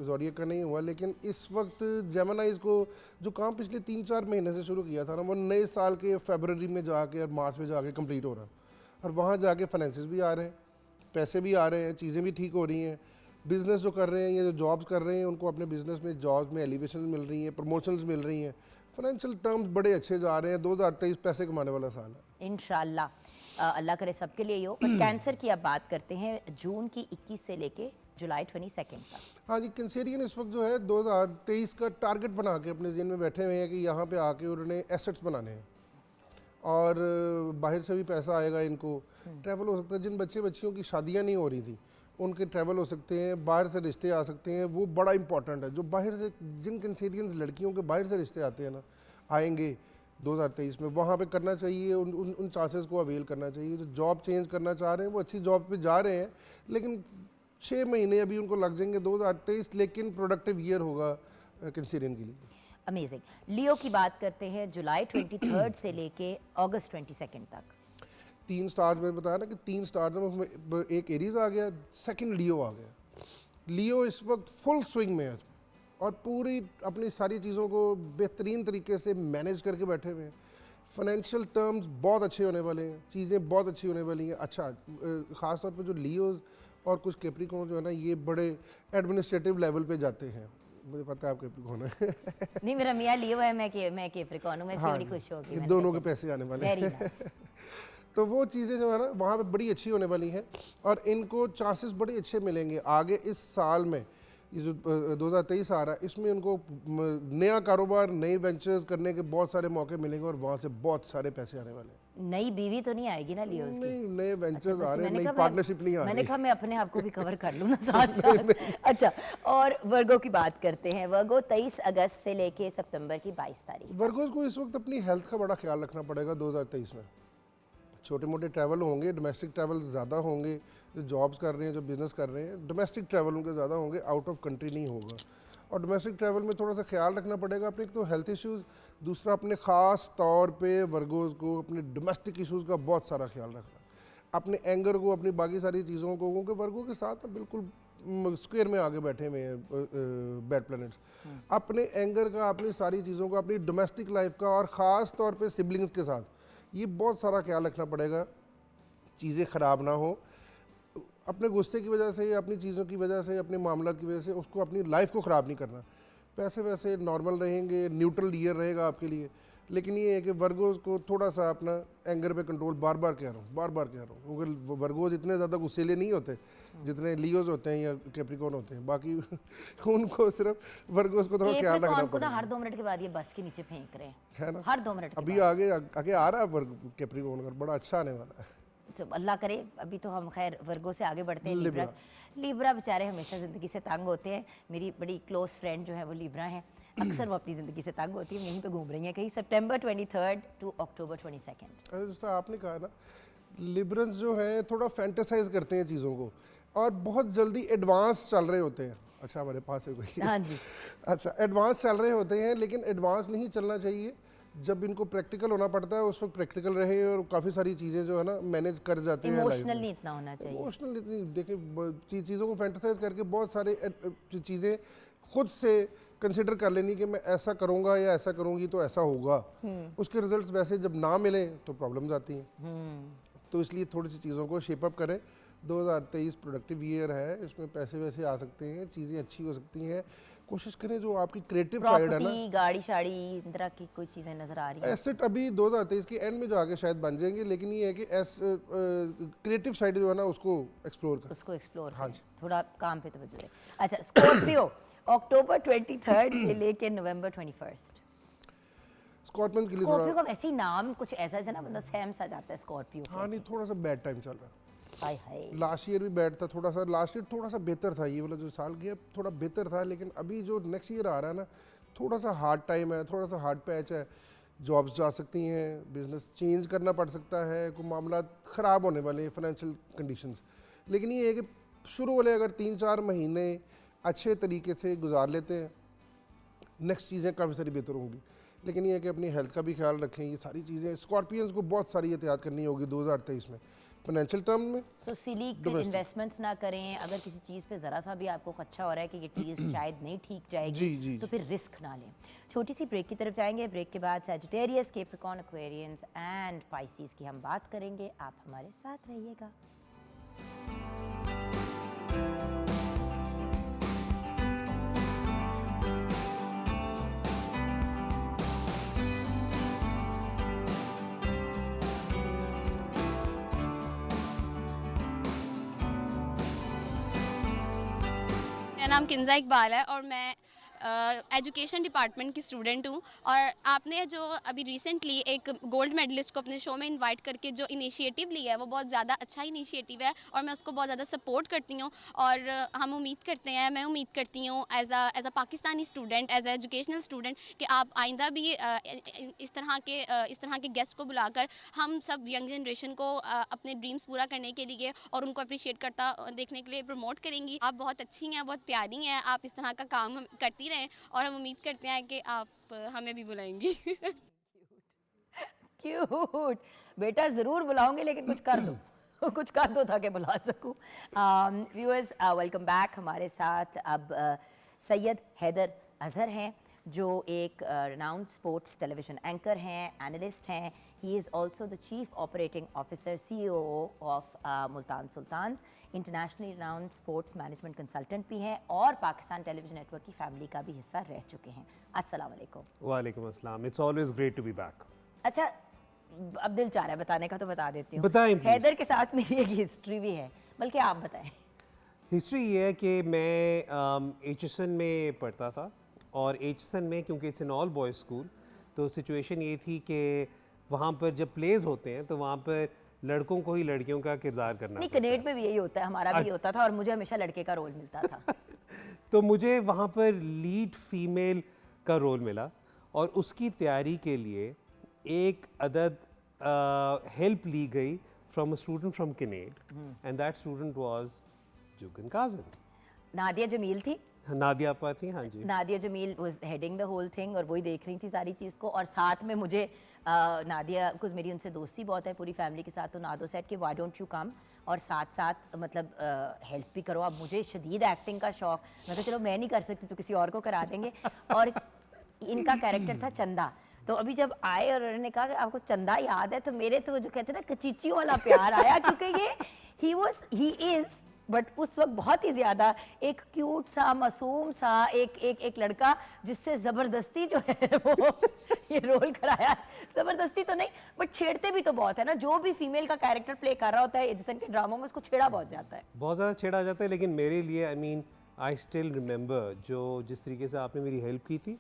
ज़ोडिएक का नहीं हुआ, लेकिन इस वक्त जेमिनीज़ को जो काम पिछले 3-4 महीने से शुरू किया था ना, वो नए साल के फरवरी में जाके और मार्च में जाके कंप्लीट हो रहा है, और वहाँ जाके फाइनेंसेस भी आ रहे हैं, पैसे भी आ रहे हैं, चीज़ें भी ठीक हो रही हैं। बिज़नेस जो कर रहे हैं या जो जॉब्स कर रहे हैं, उनको अपने बिज़नेस में जॉब्स में एलिवेशन मिल रही हैं, प्रमोशंस मिल रही हैं, फाइनेंशियल टर्म्स बड़े अच्छे जा रहे हैं। 2023 पैसे कमाने वाला साल है इंशाल्लाह, अल्लाह करे सबके लिए हो। पर कैंसर की अब बात करते हैं, जून की 21 से लेके जुलाई 22 तक। हाँ जी, कैंसेरियन इस वक्त जो है 2023 का टारगेट बना के अपने ज़हन में बैठे हुए हैं कि यहाँ पे आके उन्होंने एसेट्स बनाने हैं, और बाहर से भी पैसा आएगा इनको, ट्रैवल हो सकता है। जिन बच्चियों की शादियाँ नहीं हो रही थी उनके ट्रैवल हो सकते हैं, बाहर से रिश्ते आ सकते हैं, वो बड़ा इंपॉर्टेंट है। जो बाहर से, जिन कैंसेरियंस लड़कियों के बाहर से रिश्ते आते हैं ना, आएंगे 2023 में, वहाँ पे करना चाहिए, उन चांसेस को अवेल करना चाहिए। जो जॉब चेंज करना चाह रहे हैं वो अच्छी जॉब पे जा रहे हैं, लेकिन 6 महीने अभी उनको लग जाएंगे 2023, लेकिन प्रोडक्टिव ईयर होगा कैंसेरियन के लिए। अमेजिंग। लियो की बात करते हैं, जुलाई 23 से लेके अगस्त 22 तक। 3 स्टार्स में बताया ना कि 3 स्टार्स में उसमें एक एरीज आ गया, सेकंड लियो आ गया। लियो इस वक्त फुल स्विंग में है और पूरी अपनी सारी चीज़ों को बेहतरीन तरीके से मैनेज करके बैठे हुए हैं। फाइनेंशियल टर्म्स बहुत अच्छे होने वाले हैं, चीज़ें बहुत अच्छी होने वाली हैं। अच्छा, ख़ास तौर पे जो लियोज़ और कुछ कैप्रिकॉर्न जो है ना, ये बड़े एडमिनिस्ट्रेटिव लेवल पे जाते हैं। मुझे पता है आप कैप्रिकॉर्न है। नहीं, मेरा मियाँ लियो है, मैं कैप्रिकॉर्न हूँ, मैं इसलिए बड़ी खुश हो गई। दोनों के पैसे आने वाले हैं। तो वो चीज़ें जो है ना वहाँ पे बड़ी अच्छी होने वाली हैं, और इनको चांसेस बड़े अच्छे मिलेंगे आगे इस साल में। ये जो 2023 आ रहा है, इसमें उनको नया कारोबार, नए वेंचर्स करने के बहुत सारे मौके मिलेंगे, और वहाँ से बहुत सारे पैसे आने वाले हैं। नई बीवी तो नहीं आएगी ना लियोज़ की? नहीं, नए वेंचर्स आ रहे हैं, नई पार्टनरशिप नहीं आ रही। मैंने कहा मैं अपने आप को भी कवर कर लूँ ना साथ साथ। अच्छा, और वर्गो की बात करते हैं। वर्गो 23 अगस्त से लेके सितंबर की 22 तारीख। वर्गोज को इस वक्त अपनी हेल्थ का बड़ा ख्याल रखना पड़ेगा 2023 में। छोटे मोटे ट्रैवल होंगे, डोमेस्टिक ट्रैवल ज़्यादा होंगे। जो जॉब्स कर रहे हैं, जो बिज़नेस कर रहे हैं, डोमेस्टिक ट्रैवल उनके ज़्यादा होंगे, आउट ऑफ कंट्री नहीं होगा। और डोमेस्टिक ट्रैवल में थोड़ा सा ख्याल रखना पड़ेगा अपने, एक तो हेल्थ इश्यूज़, दूसरा अपने ख़ास तौर पे वर्गोज़ को अपने डोमेस्टिक इश्यूज़ का बहुत सारा ख्याल रखना, अपने एंगर को, अपनी बाकी सारी चीज़ों को, क्योंकि वर्गों के साथ ना बिल्कुल स्क्वायर में आगे बैठे हुए हैं बैड प्लैनेट्स। अपने एंगर का, अपनी सारी चीज़ों का, अपनी डोमेस्टिक लाइफ का, और ख़ास तौर पे सिबलिंग्स के साथ ये बहुत सारा ख्याल रखना पड़ेगा, चीज़ें ख़राब ना हो। अपने गुस्से की वजह से, अपनी चीज़ों की वजह से, अपने मामला की वजह से उसको, अपनी लाइफ को ख़राब नहीं करना। पैसे वैसे नॉर्मल रहेंगे, न्यूट्रल ईयर रहेगा आपके लिए, लेकिन ये है कि वर्गोज़ को थोड़ा सा अपना एंगर पे कंट्रोल, बार बार कह रहा हूँ, क्योंकि वर्गोज़ इतने ज़्यादा गुस्सेले नहीं होते जितने लियोज़ होते हैं या कैप्रिकॉर्न होते हैं। बाकी उनको सिर्फ वर्गोज़ को थोड़ा ख्याल रखना पड़ेगा। हर 2 मिनट के बाद ये बस के नीचे फेंक रहे हैं, है ना? हर 2 मिनट अभी आगे आ रहा है वर्ग कैप्रिकॉर्न का, बड़ा अच्छा आने वाला है। तो अल्लाह करे। अभी तो हम खैर वर्गों से आगे बढ़ते हैं। लिब्रा बेचारे हमेशा ज़िंदगी से तंग होते हैं। मेरी बड़ी क्लोज फ्रेंड जो है वो लिब्रा हैं, अक्सर वो अपनी ज़िंदगी से तंग होती है, यहीं पे घूम रही हैं कहीं सितंबर 23 टू अक्टूबर 22। जैसा आपने कहा ना, लिब्रन्स जो हैं थोड़ा फैंटेसाइज करते हैं चीज़ों को, और बहुत जल्दी एडवांस चल रहे होते हैं। अच्छा, हमारे पास है कोई? हाँ जी। अच्छा, एडवांस चल रहे होते हैं, लेकिन एडवांस नहीं चलना चाहिए। जब इनको प्रैक्टिकल होना पड़ता है उस वक्त प्रैक्टिकल रहे, और काफ़ी सारी चीज़ें जो है ना मैनेज कर जाते हैं। इमोशनल नहीं इतना होना चाहिए। इमोशनल इतनी, देखिए चीज़ों को फैंटेसाइज करके बहुत सारे चीज़ें खुद से कंसिडर कर लेनी कि मैं ऐसा करूँगा या ऐसा करूँगी तो ऐसा होगा। उसके रिजल्ट्स वैसे जब ना मिले तो प्रॉब्लम्स आती हैं। तो इसलिए थोड़ी सी चीज़ों को शेप अप करें। 2023 प्रोडक्टिव ईयर है, इसमें पैसे वैसे आ सकते हैं, चीज़ें अच्छी हो सकती हैं। कोशिश करें जो आपकी क्रिएटिव साइड है ना, गाड़ी शाड़ी इस तरह की कोई चीज़ें नज़र आ रही है। एसेट अभी 2023 के एंड में जो आगे शायद बन जाएंगे, लेकिन ये है कि क्रिएटिव साइड जो है ना उसको एक्सप्लोर करें। उसको एक्सप्लोर हाँ जी, थोड़ा काम पे तवज्जो दें। अच्छा, स्कॉर्पियो अक्टूबर 23 से लेके नवंबर 21। स्कॉर्पियंस के लिए स्कॉर्पियो का थोड़ा, वैसे ही नाम कुछ ऐसा है ना, मतलब सहम सा जाता है स्कॉर्पियो। हाँ नहीं, थोड़ा सा बैड टाइम चल रहा है। हाय हाय। लास्ट ईयर भी बैड था थोड़ा सा, लास्ट ईयर थोड़ा सा बेहतर था, ये वाला जो साल गया थोड़ा बेहतर था, लेकिन अभी जो नेक्स्ट ईयर आ रहा है ना, थोड़ा सा हार्ड टाइम है, थोड़ा सा हार्ड पैच है। जॉब्स जा सकती हैं, बिजनेस चेंज करना पड़ सकता है, कोई मामला ख़राब होने वाले हैं, फाइनेंशियल कंडीशंस। लेकिन ये है कि शुरू वाले अगर 3-4 महीने अच्छे तरीके से गुजार लेते हैं, नेक्स्ट चीज़ें काफ़ी सारी बेहतर होंगी। लेकिन ये है कि अपनी हेल्थ का भी ख्याल रखें। ये सारी चीज़ें स्कॉर्पियंस को बहुत सारी एहतियात करनी होगी 2023 में, फाइनेंशियल टर्म में। सो सिली इन्वेस्टमेंट्स ना करें। अगर किसी चीज़ पे ज़रा सा भी आपको खदशा हो रहा है कि ये चीज़ शायद नहीं ठीक जाएगी, तो फिर रिस्क ना लें। छोटी सी ब्रेक की तरफ जाएंगे। ब्रेक के बाद Sagittarius, Capricorn, Aquarians and Pisces की हम बात करेंगे। आप हमारे साथ रहिएगा। मेरा नाम किंजा इकबाल है और मैं एजुकेशन डिपार्टमेंट की स्टूडेंट हूँ। और आपने जो अभी रिसेंटली एक गोल्ड मेडलिस्ट को अपने शो में इनवाइट करके जो इनिशिएटिव लिया है वो बहुत ज़्यादा अच्छा इनिशिएटिव है और मैं उसको बहुत ज़्यादा सपोर्ट करती हूँ। और हम उम्मीद करते हैं, मैं उम्मीद करती हूँ as a Pakistani student, as a educational student, कि आप आइंदा भी इस तरह के गेस्ट को बुलाकर हम सब यंग जनरेशन को अपने ड्रीम्स पूरा करने के लिए और उनको अप्रिशिएट करता देखने के लिए प्रमोट करेंगी। आप बहुत अच्छी हैं, बहुत प्यारी हैं, आप इस तरह का काम करती रहें और हम उम्मीद करते हैं कि आप हमें भी बुलाएंगी। क्यूट बेटा, ज़रूर बुलाऊंगी, लेकिन कुछ कर दो कुछ कर दो ताकि बुला सकूं। Viewers, welcome back. हमारे साथ अब सैयद हैदर अजहर हैं, जो एक renowned स्पोर्ट्स टेलीविज़न एंकर हैं, एनालिस्ट हैं। He is also the chief operating officer COO of Multan Sultans, internationally renowned sports management consultant भी हैं और पाकिस्तान टेलीविज़न नेटवर्क की फैमिली का भी हिस्सा रह चुके हैं। अस्सलाम वालेकुम। वालेकुम अस्सलाम। It's always great to be back. अच्छा, अब दिल चाह रहा है बताने का, तो बता देती हूँ। बताएं please। हैदर के साथ मेरी एक हिस्ट्री भी है, बल्कि आप बताएं। हिस्ट्री ये है कि मैं HSN में पढ़ता था और HSN में क्योंकि it's an all boys school, तो सिचुएशन ये थी कि वहाँ पर जब प्लेज होते हैं तो वहाँ पर लड़कों को ही लड़कियों का किरदार करना नहीं, कनेड में भी यही होता है, हमारा भी होता था और मुझे हमेशा लड़के का रोल मिलता था। तो मुझे वहाँ पर लीड फीमेल का रोल मिला और उसकी तैयारी के लिए एक अदद हेल्प ली गई from a student from Canada, and that student was Jugan Kazim. Nadia Jameel थी। नादिया आपा थी, हाँ जी। Nadia Jameel was heading the whole thing और वही देख रही थी सारी चीज़ को। और साथ में मुझे नादिया, कुछ मेरी उनसे दोस्ती बहुत है पूरी फैमिली के साथ, तो नादो सेट कि व्हाई डोंट यू कम और साथ साथ मतलब हेल्प भी करो। अब मुझे शदीद एक्टिंग का शौक, मैं तो चलो मैं नहीं कर सकती तो किसी और को करा देंगे। और इनका कैरेक्टर था चंदा। तो अभी जब आए और उन्होंने कहा कि आपको चंदा याद है, तो मेरे तो जो कहते हैं ना कचीचियों वाला प्यार आया, क्योंकि ये ही इज़ बट उस वक्त बहुत ही ज़्यादा एक क्यूट सा, मासूम सा एक लड़का, जिससे ज़बरदस्ती जो है वो ये रोल कराया। ज़बरदस्ती तो नहीं, बट छेड़ते भी तो बहुत है ना। जो भी फीमेल का कैरेक्टर प्ले कर रहा होता है एजिसन के ड्रामों में, उसको छेड़ा बहुत जाता है, बहुत ज़्यादा छेड़ा जाता है। लेकिन मेरे लिए आई स्टिल रिमेंबर जो जिस तरीके से आपने मेरी हेल्प की थी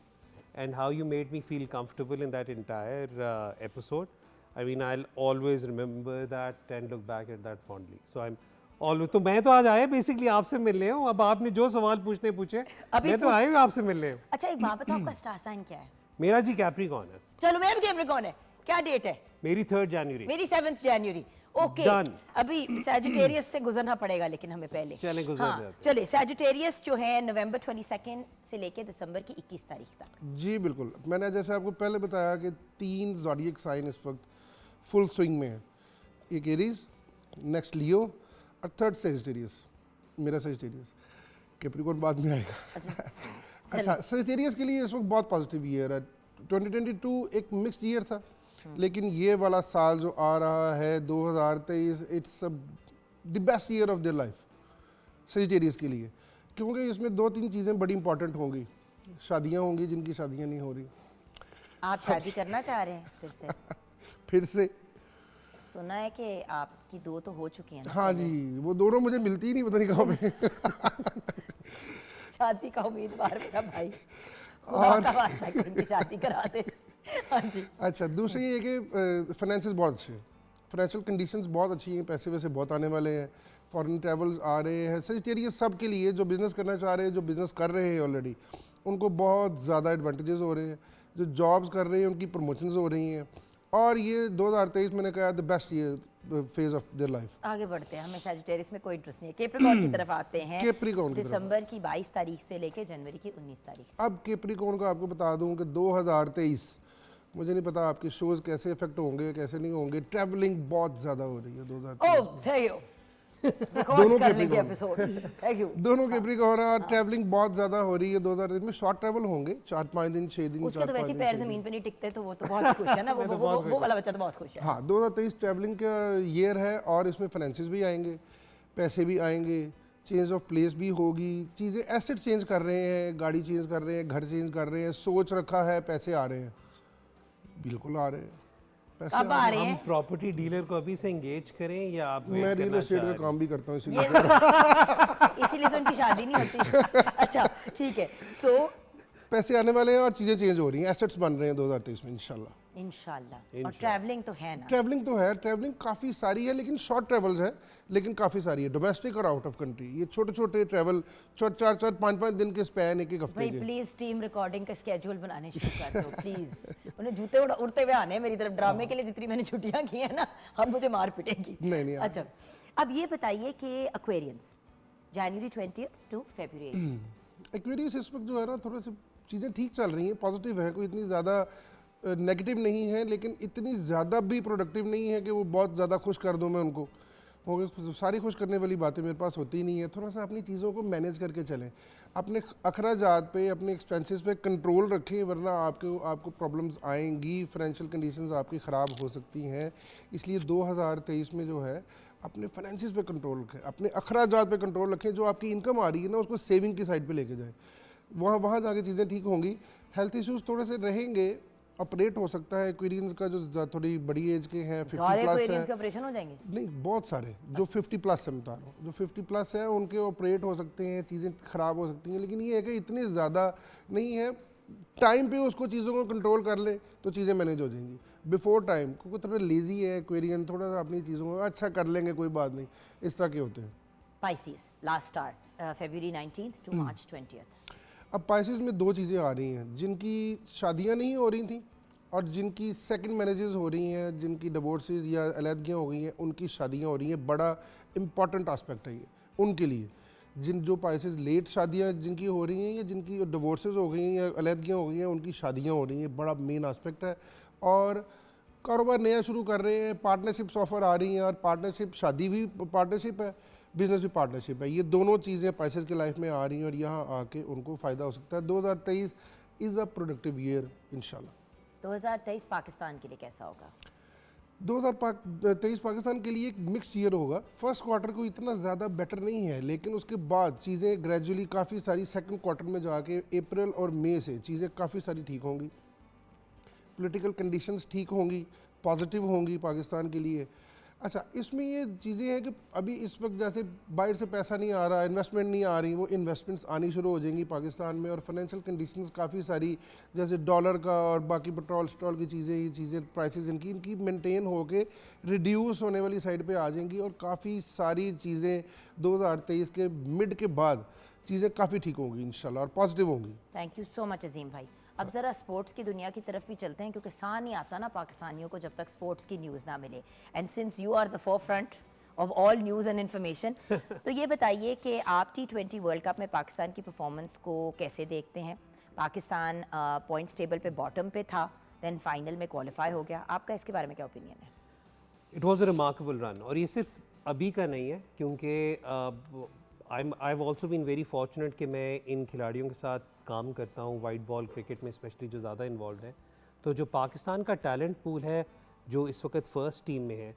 and how you made me feel comfortable in that entire episode. I mean, I'll always remember that and look back at that fondly. So I'm always, तो मैं तो आज आया बेसिकली आपसे मिलने हूँ। अब आपने जो सवाल पूछने पूछे, मैं तो आया हूँ आपसे मिलने। अच्छा एक बात बताओ, आपका स्टार साइन क्या है? मेरा जी कैप्रिकॉर्न है। चलो मेरा भी कैप्रिकॉर्न है। क्या डेट है? मेरी 3 जनवरी। मेरी 7 जनवरी। ओके, अभी सैजिटेरियस से गुजरना पड़ेगा, लेकिन हमें पहले चले गुजर जाते हैं। चले, सैजिटेरियस जो है नवंबर 22 से लेके दिसंबर की 21 तारीख तक। जी बिल्कुल, मैंने जैसे आपको पहले बताया कि 3 ज़ोडिएक साइन इस वक्त फुल स्विंग में है। एक एरीज, नेक्स्ट लियो और थर्ड सैजिटेरियस। मेरा सैजिटेरियस, कैप्रिकॉर्न बाद में आएगा। अच्छा, सैजिटेरियस के लिए इस वक्त बहुत पॉजिटिव ईयर है। 2022 एक मिक्स्ड ईयर था, लेकिन ये वाला साल जो आ रहा है 2023, it's the best year of their life Sagittarius के लिए, क्योंकि इसमें 2-3 चीज़ें बड़ी इंपॉर्टेंट होंगी। शादियां होंगी जिनकी शादियां नहीं हो रही। आप शादी करना चाह रहे हैं फिर से? फिर से सुना है कि आपकी 2 तो हो चुकी हैं ना? हाँ जी, वो दोनों मुझे मिलती ही नहीं, पता नहीं कहाँ पे। शादी का उम्मीदवार मेरा भाई और उनकी शादी करा दे। हाँ जी। अच्छा, दूसरी ये कि फाइनेंसेस बहुत अच्छे हैं, फाइनेंशियल कंडीशंस बहुत अच्छी हैं, पैसे वैसे बहुत आने वाले हैं, फॉरेन ट्रैवल्स आ रहे हैं, सजिटेरियस सब के लिए जो बिज़नेस करना चाह रहे हैं, जो बिज़नेस कर रहे हैं ऑलरेडी, उनको बहुत ज़्यादा एडवांटेजेस हो रहे हैं, जो जॉब्स कर रहे हैं उनकी प्रमोशंस हो रही हैं, और ये 2023 मैंने कहा the best year phase of their life. आगे बढ़ते हैं, हमें सजिटेरियस में कोई इंटरेस्ट नहीं है। कैप्रिकॉर्न की तरफ आते हैं। कैप्रिकॉर्न की तरफ। दिसंबर की 22 तारीख से लेके जनवरी की 19 तारीख। अब कैप्रिकॉर्न का आपको बता दूं कि 2023, मुझे नहीं पता आपके शोज कैसे इफेक्ट होंगे कैसे नहीं होंगे, ट्रैवलिंग बहुत ज़्यादा हो रही है 2023। Oh thank you. दोनों दोनों कैप्रिकॉर्न और ट्रैवलिंग बहुत ज़्यादा हो रही है 2023 में। शॉर्ट ट्रैवल होंगे 4-5 दिन 6 दिन। उसके तो वैसे पैर जमीन पे नहीं टिकते तो वो तो बहुत खुश है ना, वो वाला बच्चा तो बहुत खुश है। हाँ, 2023 ट्रैवलिंग का ईयर है और इसमें फाइनेंसेस भी आएंगे, पैसे भी आएंगे, चेंज ऑफ प्लेस भी होगी, चीज़ें एसेट चेंज कर रहे हैं, गाड़ी चेंज कर रहे हैं, घर चेंज कर रहे हैं, सोच रखा है, पैसे आ रहे हैं, बिल्कुल आ रहे हैं। कब आ रहे हैं? हम प्रॉपर्टी डीलर को अभी से एंगेज करें या आप मैं रियल एस्टेट का काम भी करता हूँ इसीलिए इसीलिए तो उनकी शादी नहीं होती। अच्छा ठीक है, सो पैसे आने वाले हैं और चीज़ें चेंज हो रही हैं, एसेट्स बन रहे हैं 2023 में इंशाल्लाह। और ट्रैवलिंग तो है ना? ट्रैवलिंग तो है, ट्रैवलिंग काफ़ी सारी है, लेकिन शॉर्ट ट्रैवल्स है, लेकिन काफ़ी सारी है, डोमेस्टिक और आउट ऑफ कंट्री। ये छोटे छोटे ट्रैवल 4-4 5-5 दिन के स्पैन, एक हफ्ते भाई के। प्लीज टीम रिकॉर्डिंग का स्केड्यूल बनाने शुरू कर दो प्लीज। उन्हें जूते उड़ते हुए आने हैं मेरी तरफ, ड्रामे के लिए जितनी मैंने छुट्टियां की है ना, अब मुझे मार पिटेगी। नहीं अच्छा, अब ये बताइए कि एक्वेरियंस जनवरी 20 टू फरवरी 18। एक्वेरियस इस वक्त जो है ना, थोड़ा सी चीज़ें ठीक चल रही हैं, पॉजिटिव है, कोई इतनी ज़्यादा नेगेटिव नहीं है, लेकिन इतनी ज़्यादा भी प्रोडक्टिव नहीं है कि वो बहुत ज़्यादा खुश कर दूँ मैं उनको। हो गए सारी खुश करने वाली बातें मेरे पास होती नहीं है। थोड़ा सा अपनी चीज़ों को मैनेज करके चलें, अपने अखराजात पे, अपने एक्सपेंसेस पे कंट्रोल रखें, वरना आपको प्रॉब्लम्स आएंगी, फाइनेंशियल कंडीशंस आपकी ख़राब हो सकती हैं। इसलिए 2023 में जो है अपने फाइनेंसिस पे कंट्रोल रखें, अपने अखराजात पे कंट्रोल रखें, जो आपकी इनकम आ रही है ना उसको सेविंग की साइड पे लेके जाएं, वहाँ जाके चीज़ें ठीक होंगी। हेल्थ इश्यूज थोड़े से रहेंगे, ऑपरेट हो सकता है। एक्वेरियंस का जो थोड़ी बड़ी एज के हैं, 50 प्लस है, ऑपरेशन हो जाएंगे? नहीं, बहुत सारे जो 50 प्लस से बता रहा हूँ, जो 50 प्लस है उनके ऑपरेट हो सकते हैं, चीज़ें ख़राब हो सकती हैं, लेकिन ये है कि इतनी ज़्यादा नहीं है। टाइम पे उसको चीज़ों को कंट्रोल कर ले तो चीज़ें मैनेज हो जाएंगी बिफोर टाइम। क्योंकि थोड़ा लेजी है एक्वेरियन, थोड़ा सा अपनी चीज़ों को अच्छा कर लेंगे, कोई बात नहीं, इस तरह के होते हैं। Pisces last star February 19 to March 20। अब पाइसेस में दो चीज़ें आ रही हैं, जिनकी शादियां नहीं हो रही थी और जिनकी सेकंड मैरिजेस हो रही हैं, जिनकी डिवोर्सेस या अलहदगियाँ हो गई हैं, उनकी शादियां हो रही हैं। बड़ा इंपॉर्टेंट आस्पेक्ट है ये उनके लिए। जो पाइसेस लेट शादियां जिनकी हो रही हैं या जिनकी डिवोर्सेस हो गई हैं या अलहदगियाँ हो गई हैं, उनकी शादियां हो रही हैं, बड़ा मेन आस्पेक्ट है। और कारोबार नया शुरू कर रहे हैं, पार्टनरशिप्स ऑफर आ रही हैं, और पार्टनरशिप, शादी भी पार्टनरशिप है, बिजनेस भी पार्टनरशिप है। ये दोनों चीज़ें पाइसेस की लाइफ में आ रही हैं और यहाँ आके उनको फ़ायदा हो सकता है। 2023 इज़ अ प्रोडक्टिव ईयर इंशाल्लाह। 2023 पाकिस्तान के लिए कैसा होगा? 2023 पाकिस्तान के लिए एक मिक्स्ड ईयर होगा। फर्स्ट क्वार्टर को इतना ज़्यादा बेटर नहीं है, लेकिन उसके बाद चीज़ें ग्रेजुअली काफ़ी सारी सेकंड क्वार्टर में जाके अप्रैल और मई से चीज़ें काफ़ी सारी ठीक होंगी, पॉलिटिकल कंडीशंस ठीक होंगी, पॉजिटिव होंगी पाकिस्तान के लिए। अच्छा, इसमें ये चीज़ें हैं कि अभी इस वक्त जैसे बाहर से पैसा नहीं आ रहा, इन्वेस्टमेंट नहीं आ रही, वो इन्वेस्टमेंट्स आनी शुरू हो जाएंगी पाकिस्तान में। और फाइनेंशियल कंडीशंस काफ़ी सारी, जैसे डॉलर का और बाकी पेट्रोल स्टॉल की चीज़ें, ये चीज़ें प्राइसेस इनकी मेंटेन होके रिड्यूस होने वाली साइड पे आ जाएंगी। और काफ़ी सारी चीज़ें 2023 के मिड के बाद चीज़ें काफ़ी ठीक होंगी इंशाल्लाह और पॉजिटिव होंगी। थैंक यू सो मच अजीम भाई। अब ज़रा स्पोर्ट्स की दुनिया की तरफ भी चलते हैं, क्योंकि सा नहीं आता ना पाकिस्तानियों को जब तक स्पोर्ट्स की न्यूज़ ना मिले। And since you are the forefront of all news and information, तो ये बताइए कि आप T20 वर्ल्ड कप में पाकिस्तान की परफॉर्मेंस को कैसे देखते हैं? पाकिस्तान पॉइंट्स टेबल पे बॉटम पे था, देन फाइनल में क्वालिफाई हो गया। आपका इसके बारे में क्या ओपिनियन है? It was a remarkable run, और ये सिर्फ अभी का नहीं है, क्योंकि I have also been very fortunate कि मैं इन खिलाड़ियों के साथ काम करता हूँ वाइट बॉल क्रिकेट में, स्पेशली जो ज़्यादा इन्वॉल्व है। तो जो पाकिस्तान का टैलेंट पूल है जो इस वक्त फ़र्स्ट टीम में है,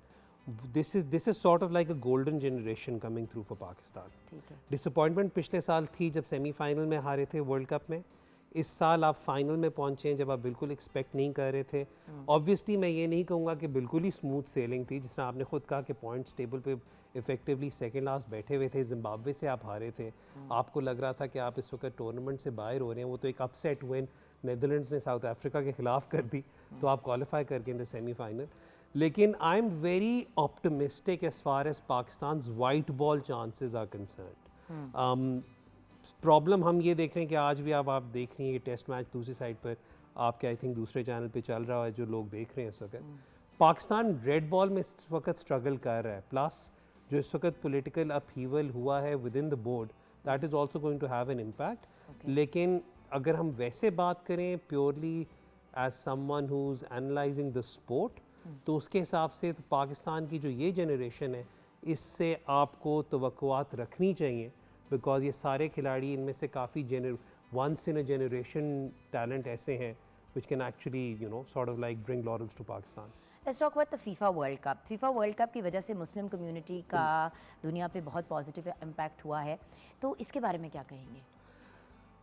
this is sort of like a golden generation coming through for Pakistan. Disappointment पिछले साल थी जब सेमीफाइनल में हारे थे वर्ल्ड कप में। इस साल आप फाइनल में पहुंचे हैं जब आप बिल्कुल एक्सपेक्ट नहीं कर रहे थे। ऑब्वियसली मैं ये नहीं कहूँगा कि बिल्कुल ही स्मूथ सेलिंग थी, जिस तरह आपने खुद कहा कि पॉइंट्स टेबल पे इफेक्टिवली सेकंड लास्ट बैठे हुए थे, जिम्बाब्वे से आप हारे थे, आपको लग रहा था कि आप इस वक्त टूर्नामेंट से बाहर हो रहे हैं। वो तो एक अपसेट विन नेदरलैंड्स ने साउथ अफ्रीका के खिलाफ कर दी, तो आप क्वालिफाई करके इन द सेमीफाइनल। लेकिन I am very optimistic as far as Pakistan white ball chances are concerned. Problem हम ये देख रहे हैं कि आज भी आप देख रही हैं ये टेस्ट मैच दूसरी साइड पर आपके आई थिंक दूसरे चैनल पे चल रहा है जो लोग देख रहे हैं इस वक्त। पाकिस्तान रेड बॉल में इस वक्त स्ट्रगल कर रहा है, प्लस जो इस वक्त पॉलिटिकल अपहीवल हुआ है within the board that is also going to have an impact. लेकिन अगर हम वैसे बात करें purely as someone who is analysing the sport, तो उसके हिसाब से तो पाकिस्तान की जो ये जनरेशन है इससे आपको तवक्कुआत रखनी चाहिए, बिकॉज ये सारे खिलाड़ी इनमें से काफ़ी once in a generation talent ऐसे हैं which can actually sort of like bring laurels to Pakistan. Let's talk about the FIFA World Cup. FIFA World Cup की वजह से मुस्लिम कम्युनिटी का दुनिया पे बहुत पॉजिटिव इम्पैक्ट हुआ है, तो इसके बारे में क्या कहेंगे?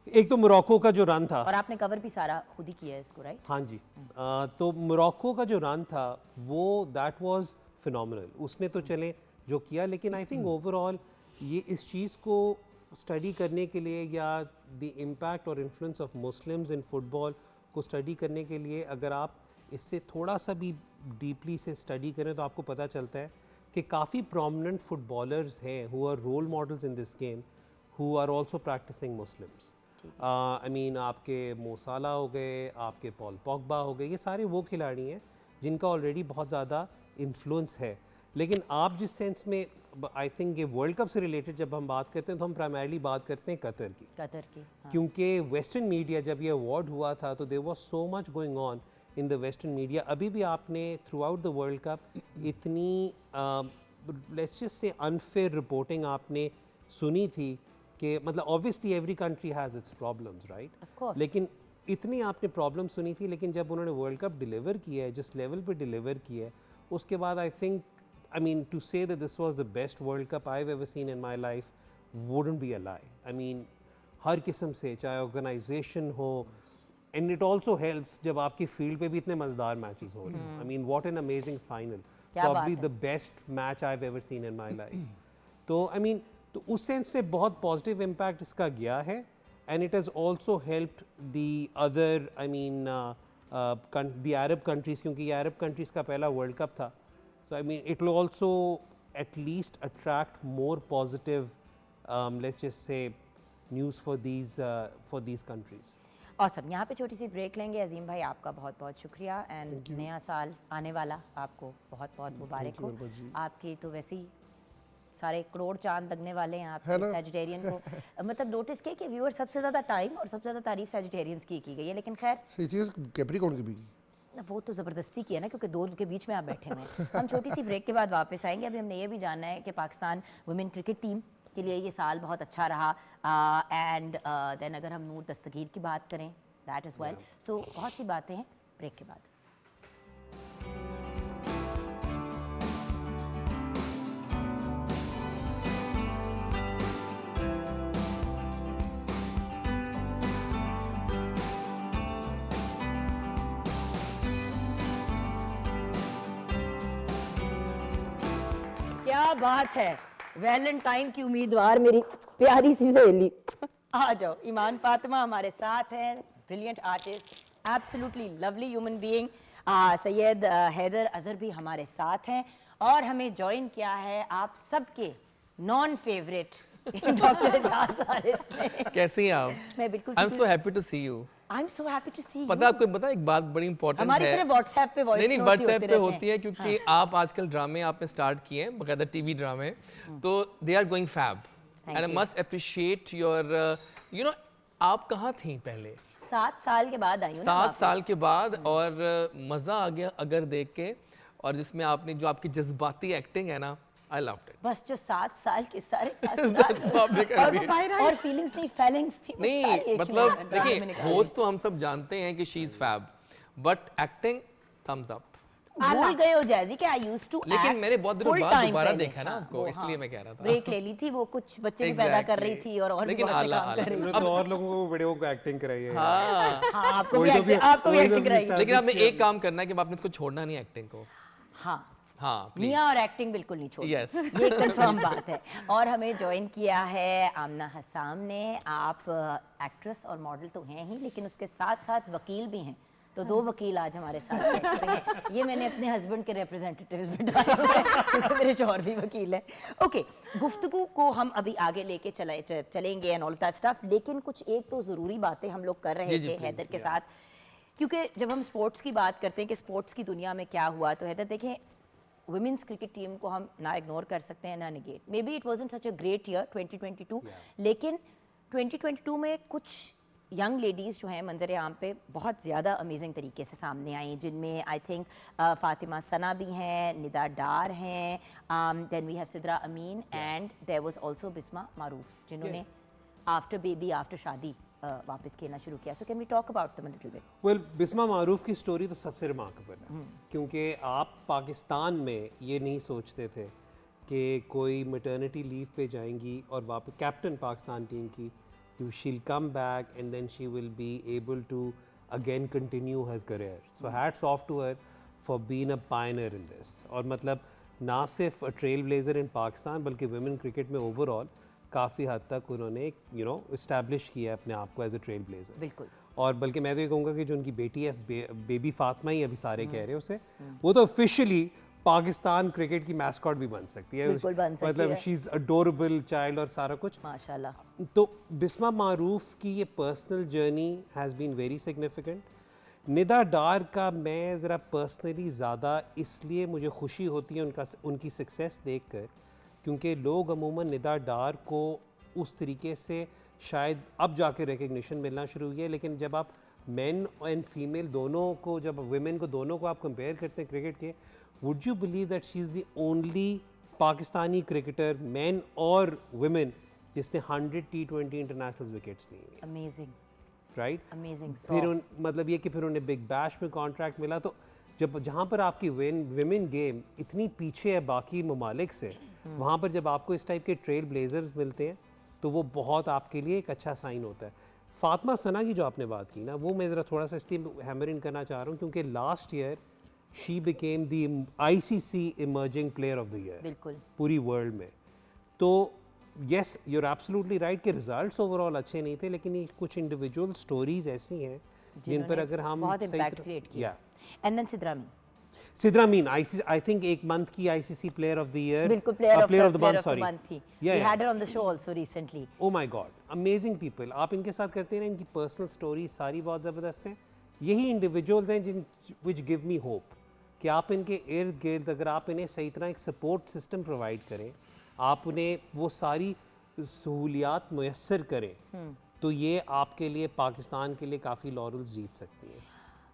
एक तो मोरक्को का जो रन था, और आपने कवर भी सारा खुद ही किया है इसको, राइट? हाँ जी। तो मोरक्को का जो रन था वो दैट वाज फिनोमिनल। उसने तो चले जो किया, लेकिन आई थिंक ओवरऑल ये इस चीज़ को स्टडी करने के लिए या द इम्पैक्ट और influence of Muslims in football को स्टडी करने के लिए अगर आप इससे थोड़ा सा भी डीपली से स्टडी करें तो आपको पता चलता है कि काफ़ी प्रोमिनेंट फुटबॉलर्स हैं who are role models in this game who are also practising Muslims. I mean आपके मो साला हो गए, आपके पॉल पॉगबा हो गए, ये सारे वो खिलाड़ी हैं जिनका ऑलरेडी बहुत ज़्यादा इन्फ्लुएंस है। लेकिन आप जिस सेंस में आई थिंक ये वर्ल्ड कप से रिलेटेड जब हम बात करते हैं तो हम प्राइमरली बात करते हैं कतर की। हाँ। क्योंकि वेस्टर्न मीडिया जब ये अवार्ड हुआ था तो there was so much going on in the western media. अभी भी आपने throughout the world cup इतनी let's just say unfair reporting आपने सुनी थी कि मतलब obviously every country has its problems, right? लेकिन इतनी आपने प्रॉब्लम सुनी थी, लेकिन जब उन्होंने वर्ल्ड कप डिलीवर किया है, जिस लेवल पर डिलीवर किया है, उसके बाद I think I mean, to say that this was the best World Cup I've ever seen in my life wouldn't be a lie. I mean, हर किस्म से, चाहे ऑर्गेनाइजेशन हो, and it also helps जब आपकी फील्ड पे भी इतने मज़ेदार मैचेस हो रहे हैं। I mean, what an amazing final. Probably the best match I've ever seen in my life. तो I mean, तो उस सेंस से बहुत पॉजिटिव इम्पैक्ट इसका गया है, and it has also helped the other, I mean, the Arab countries, क्योंकि ये Arab countries का पहला वर्ल्ड कप था। So I mean, it will also at least attract more positive, let's just say, news for these countries. Awesome. यहाँ पे छोटी सी break लेंगे। अजीम भाई आपका बहुत बहुत शुक्रिया, एंड नया साल आने वाला आपको बहुत बहुत मुबारक हो। आपकी तो वैसे ही सारे करोड़ चांद लगने वाले हैं आपके सैजिटेरियन को। मतलब नोटिस किया कि व्यूअर सबसे ज़्यादा टाइम और सबसे ज़्यादा तारीफ सैजिटेरियंस की गई है, लेकिन खैर सही चीज़ कैप्रिकॉर्न की भी की। वो तो ज़बरदस्ती की है ना, क्योंकि दो के बीच में आप बैठे हुए हैं। हम छोटी सी ब्रेक के बाद वापस आएंगे। अभी हमने ये भी जानना है कि पाकिस्तान वुमेन क्रिकेट टीम के लिए ये साल बहुत अच्छा रहा, एंड देन अगर हम नूर दस्तगीर की बात करें दैट इज़ वेल। सो बहुत सी बातें हैं ब्रेक के बाद। क्या बात है, वैलेंटाइन की उम्मीदवार मेरी प्यारी सी सहेली। आ जाओ, ईमान फातिमा हमारे साथ हैं, brilliant artist, absolutely lovely human being. Syed Haider Azhar भी हमारे साथ हैं, और हमें ज्वाइन किया है आप सबके non favourite doctor Ejaz Waris ने। कैसी हैं आप? मैं बिल्कुल। I am so happy to see you. I am so happy to see you. पता आपको पता एक बात बड़ी इंपॉर्टेंट है, हमारी सिर्फ व्हाट्सएप पे वॉइस नहीं व्हाट्सएप पे होती है, क्योंकि आप आजकल ड्रामे आपने स्टार्ट किए हैं, बकायदा टीवी ड्रामे, तो they are going fab and I must appreciate your you know. आप कहाँ थी पहले? 7 साल के बाद आई हूँ। 7 साल के बाद, और मज़ा आ गया अगर देख के, और जिसमें आपने जो आपकी जज्बाती एक्टिंग है ना, I loved it. बस जो 7 साल के सारे और फीलिंग्स नहीं, फैलिंग्स थी नहीं, मतलब देखिए होस्ट तो हम सब जानते हैं कि she is fab, but acting thumbs up. भूल गए हो जैजी कि आई यूज्ड टू लेकिन मैंने बहुत दिनों बाद दोबारा देखा ना आपको, इसलिए मैं कह रहा था। ब्रेक ले ली थी, वो कुछ बच्चे भी पैदा कर रही थी और भी बहुत से काम कर रही थी। तो और लोगों को वीडियो को एक्टिंग कराई है। हाँ, आपको भी एक्टिंग कराई है। लेकिन आपने एक काम करना है कि आपने इसको छोड़ना नहीं एक्टिंग को। हाँ, मियाँ और एक्टिंग बिल्कुल नहीं छोड़नी। ये कंफर्म बात है। और हमें ज्वाइन किया है आमना हसाम ने। आप एक्ट्रेस और मॉडल तो हैं ही, लेकिन उसके साथ साथ वकील भी हैं। तो 2 वकील आज हमारे साथ बैठे हैं। ये मैंने अपने हस्बैंड के रिप्रेजेंटेटिव्स बिठाए हुए हैं, क्योंकि मेरे शौहर भी वकील है। ओके, गुफ्तगू को हम अभी आगे लेके चलेंगे एंड ऑल दैट स्टफ, लेकिन कुछ एक तो ज़रूरी बातें हम लोग कर रहे थे हैदर के साथ, क्योंकि जब हम स्पोर्ट्स की बात करते हैं कि स्पोर्ट्स की दुनिया में क्या हुआ, तो हैदर देखें, वुमेंस क्रिकेट टीम को हम ना इग्नोर कर सकते हैं ना negate. May be it wasn't such a great year 2022, लेकिन 2022 में कुछ यंग लेडीज़ जो हैं मंजर आम पे बहुत ज़्यादा अमेजिंग तरीके से सामने आई, जिनमें आई थिंक फातिमा सना भी हैं, निदा डार हैं, then we have Sidra Amin and there was also Bisma Maroof, जिन्होंने आफ्टर बेबी आफ्टर शादी वापस खेलना शुरू किया। So can we talk about them a little bit? Well, Bisma Maroof की स्टोरी तो सबसे रिमार्केबल है, क्योंकि आप पाकिस्तान में ये नहीं सोचते थे कि कोई मैटरनिटी लीव पे जाएंगी और वापस कैप्टन पाकिस्तान टीम की, she'll come back and then she will be able to again continue her career. So hats off to her for being a pioneer in this. और मतलब ना सिर्फ trailblazer in पाकिस्तान बल्कि women cricket में overall काफ़ी हद तक उन्होंने establish किया अपने आप को as a trailblazer. बिल्कुल। और बल्कि मैं तो ये कहूँगा कि जो उनकी बेटी है बेबी फातिमा ही अभी सारे कह रहे हैं उसे, वो तो officially पाकिस्तान क्रिकेट की मैस्कॉट भी बन सकती है। बिल्कुल बन सकती मतलब शी इज़ अडोरेबल चाइल्ड और सारा कुछ माशाल्लाह। तो बिस्मा मारूफ की ये personal journey has been very significant. Nida Dar का मैं ज़रा पर्सनली ज़्यादा इसलिए मुझे खुशी होती है उनकी सक्सेस देखकर, क्योंकि लोग अमूमन निदा डार को उस तरीके से शायद अब जाके रिकग्निशन मिलना शुरू हुई है, लेकिन जब आप मेन एंड फीमेल दोनों को, जब वुमेन को दोनों को आप कंपेयर करते हैं क्रिकेट के, would you believe that she is the only Pakistani cricketer men और women जिसने 100 T20 इंटरनेशनल विकेट्स ली हैं? Amazing, right, amazing. फिर मतलब ये कि फिर उन्हें बिग बैश में कॉन्ट्रैक्ट मिला। तो जहाँ पर आपकी विमेन गेम इतनी पीछे है बाकी ममालिक से, वहाँ पर जब आपको इस टाइप के ट्रेल ब्लेजर्स मिलते हैं तो वो बहुत आपके लिए एक अच्छा साइन होता है। फातिमा सना की जो आपने बात की ना, वो मैं ज़रा थोड़ा सा इसलिए हैमर इन करना चाह रहा हूँ क्योंकि last year she became the ICC Emerging Player of the Year बिल्कुल पूरी वर्ल्ड में। तो yes, you're absolutely right कि रिजल्ट्स ओवरऑल अच्छे नहीं थे, लेकिन ये कुछ इंडिविजुअल स्टोरीज ऐसी हैं जिन पर अगर हम बहुत इम्पैक्ट क्रिएट किया। And then Sidra mean I think एक मंथ की ICC player of the year, बिल्कुल player of the month, sorry, थी। We had her on the show also recently. Oh my God, amazing people. आप इनके साथ करते हैं ना, इनकी पर्सनल स्टोरी सारी बहुत ज़बरदस्त हैं। यही इंडिविजुअल्स हैं जिन विच गिव मी होप कि आप इनके इर्द गिर्द अगर आप इन्हें सही तरह एक सपोर्ट सिस्टम प्रोवाइड करें, आप उन्हें वो सारी सहूलियात मुयस्सर करें, तो ये आपके लिए, पाकिस्तान के लिए काफ़ी लॉरल्स जीत सकती हैं।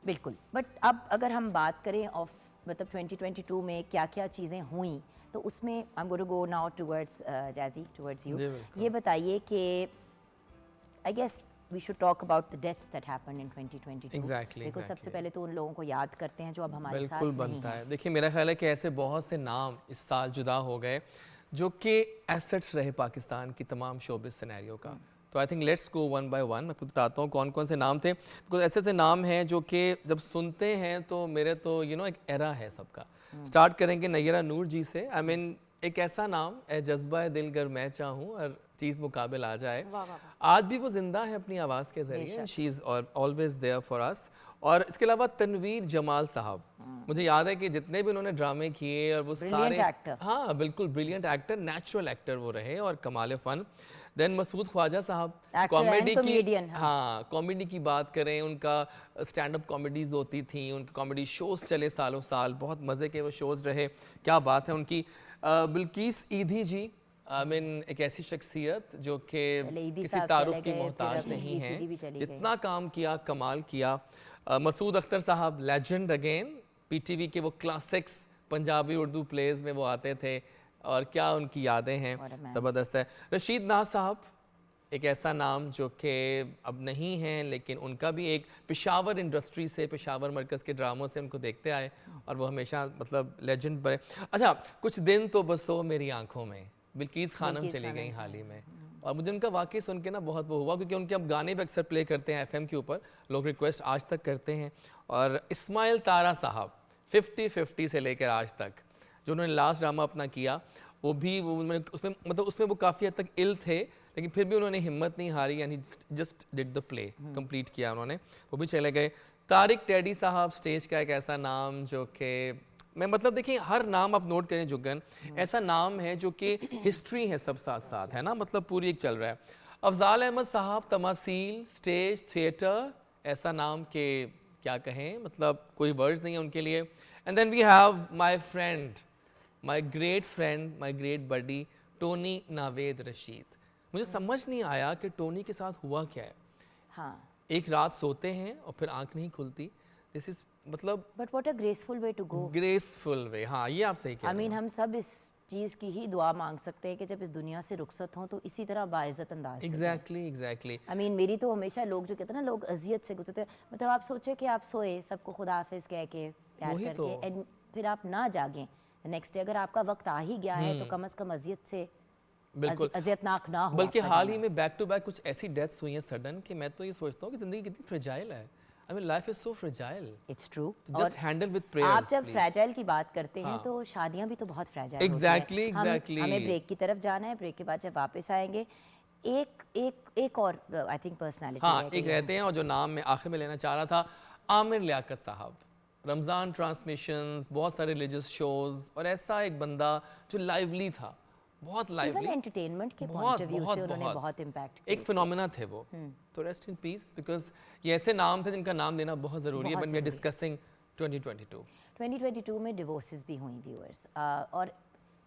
बिल्कुल। बट अब अगर हम बात करें ऑफ मतलब 2022 में क्या क्या चीज़ें हुई, तो उसमें I am going to go now towards Jazzy, towards you. ये बताइए कि I guess we should talk about the deaths that happened in 2022. Exactly. सबसे पहले तो उन लोगों को याद करते हैं जो अब हमारे साथ बिल्कुल बनता है। देखिए, मेरा ख्याल है कि ऐसे बहुत से नाम इस साल जुदा हो गए जो कि एसेट्स रहे पाकिस्तान की तमाम शोबिस सिनेरियो का। तो I think let's go one by one. मैं आपको बताता हूँ कौन कौन से नाम थे, बिकॉज ऐसे ऐसे नाम हैं जो कि जब सुनते हैं तो मेरे तो एक एरा है सबका। स्टार्ट करेंगे नैयरा नूर जी से। आई मीन एक ऐसा नाम है, जज्बा दिल गर मैं चाहूँ और चीज़ मुकाबिल आ जाए। आज भी वो जिंदा है अपनी आवाज़ के ज़रिए, she is always there for us. और इसके अलावा तनवीर जमाल साहब, मुझे याद है कि जितने भी उन्होंने ड्रामे किए और वो सारे, हाँ बिल्कुल ब्रिलियंट एक्टर, नेचुरल एक्टर वो रहे और कमाल फ़न। देन मसूद ख्वाजा साहब, कॉमेडी की, हाँ कॉमेडी की बात करें, उनका स्टैंड अप कॉमेडीज़ होती थी, उनके कॉमेडी शोज़ चले सालों साल, बहुत मज़े के वो शोज़ रहे, क्या बात है उनकी। बिल्किस ईधी जी, आई मीन एक ऐसी शख्सियत जो कि किसी तारुफ की मोहताज नहीं है, जितना काम किया, कमाल किया। मसूद अख्तर साहब, लेजेंड अगेन, PTV के वो क्लासिक्स पंजाबी उर्दू प्लेज में वो आते थे और क्या उनकी यादें हैं, ज़बरदस्त है। रशीद नाज साहब, एक ऐसा नाम जो कि अब नहीं है, लेकिन उनका भी एक पेशावर इंडस्ट्री से, पेशावर मरकज़ के ड्रामों से उनको देखते आए और वो हमेशा मतलब लेजेंड बने। अच्छा, कुछ दिन तो बसो मेरी आंखों में, बिल्किस खानम चली गई हाल ही में, और मुझे उनका वाकई सुन के ना बहुत वो हुआ, क्योंकि उनके अब गाने भी अक्सर प्ले करते हैं एफएम के ऊपर, लोग रिक्वेस्ट आज तक करते हैं। और इस्माइल तारा साहब 50-50 से लेकर आज तक जो उन्होंने लास्ट ड्रामा अपना किया, वो भी वो उसमें मतलब उसमें वो काफ़ी हद तक इल थे, लेकिन फिर भी उन्होंने हिम्मत नहीं हारी, यानी just did the play, complete किया उन्होंने, वो भी चले गए। तारिक टेडी साहब स्टेज का एक ऐसा नाम जो कि मैं मतलब देखिए हर नाम आप नोट करें जुगन, ऐसा नाम है जो कि हिस्ट्री है सब साथ साथ, है ना, मतलब पूरी एक चल रहा है। अफजाल अहमद साहब तमासील, स्टेज, थिएटर, ऐसा नाम के क्या कहें, मतलब कोई वर्ड्स नहीं है उनके लिए। And then we have my friend, my great friend, my great buddy Tony Naved Rashid. मुझे समझ नहीं आया कि टोनी के साथ हुआ क्या है। हाँ, एक रात सोते हैं और फिर आंख नहीं खुलती। दिस इज मतलब but what a graceful way to go. Graceful way, हाँ ये आप सही कह रहे हैं। हम सब इस चीज़ की ही दुआ मांग सकते हैं कि जब इस दुनिया से रुखसत हों तो इसी तरह बाइज़्ज़त अंदाज से। एग्जैक्टली। मेरी तो हमेशा लोग जो कहते हैं ना, लोग अजियत से गुजरते हैं, मतलब आप सोचे कि आप सोए, सबको खुदा हाफिज़ कह के प्यार वही करके, तो। एंड फिर आप ना जागें नेक्स्ट डे, अगर आपका वक्त आ ही गया है तो कम से कम अजियत से बिल्कुल अजियतनाक ना हो। बल्कि आपका हाल जाना। ही में बैक टू बैक कुछ ऐसी डेथ्स हुई हैं सडन कि मैं तो ये सोचता हूँ कि ज़िंदगी कितनी फ्रेजाइल है। I mean life is so fragile. It's true. Just handle with prayers. आप जब फ्रेजाइल की बात करते हैं हाँ। तो शादियां भी तो बहुत फ्रेजाइल Exactly, होती हैं। exactly. हमें ब्रेक की तरफ जाना है, ब्रेक के बाद जब वापस आएंगे एक और आई थिंक पर्सनालिटी हाँ, एक रहते हैं और जो नाम मैं आखिर में लेना चाह रहा था, आमिर लियाकत साहब। रमज़ान ट्रांसमिशंस, बहुत सारे रिलीजियस शोज, और ऐसा एक बंदा जो लाइवली था, बहुत लाइवली, एंटरटेनमेंट के पॉइंट ऑफ व्यू से उन्होंने बहुत इम्पैक्ट एक फिनोमेना थे वो। तो रेस्ट इन पीस, बिकॉज ये ऐसे नाम थे जिनका नाम लेना बहुत ज़रूरी है। बट वी आर डिस्कसिंग 2022 में डिवोर्सेस भी हुई व्यूअर्स, और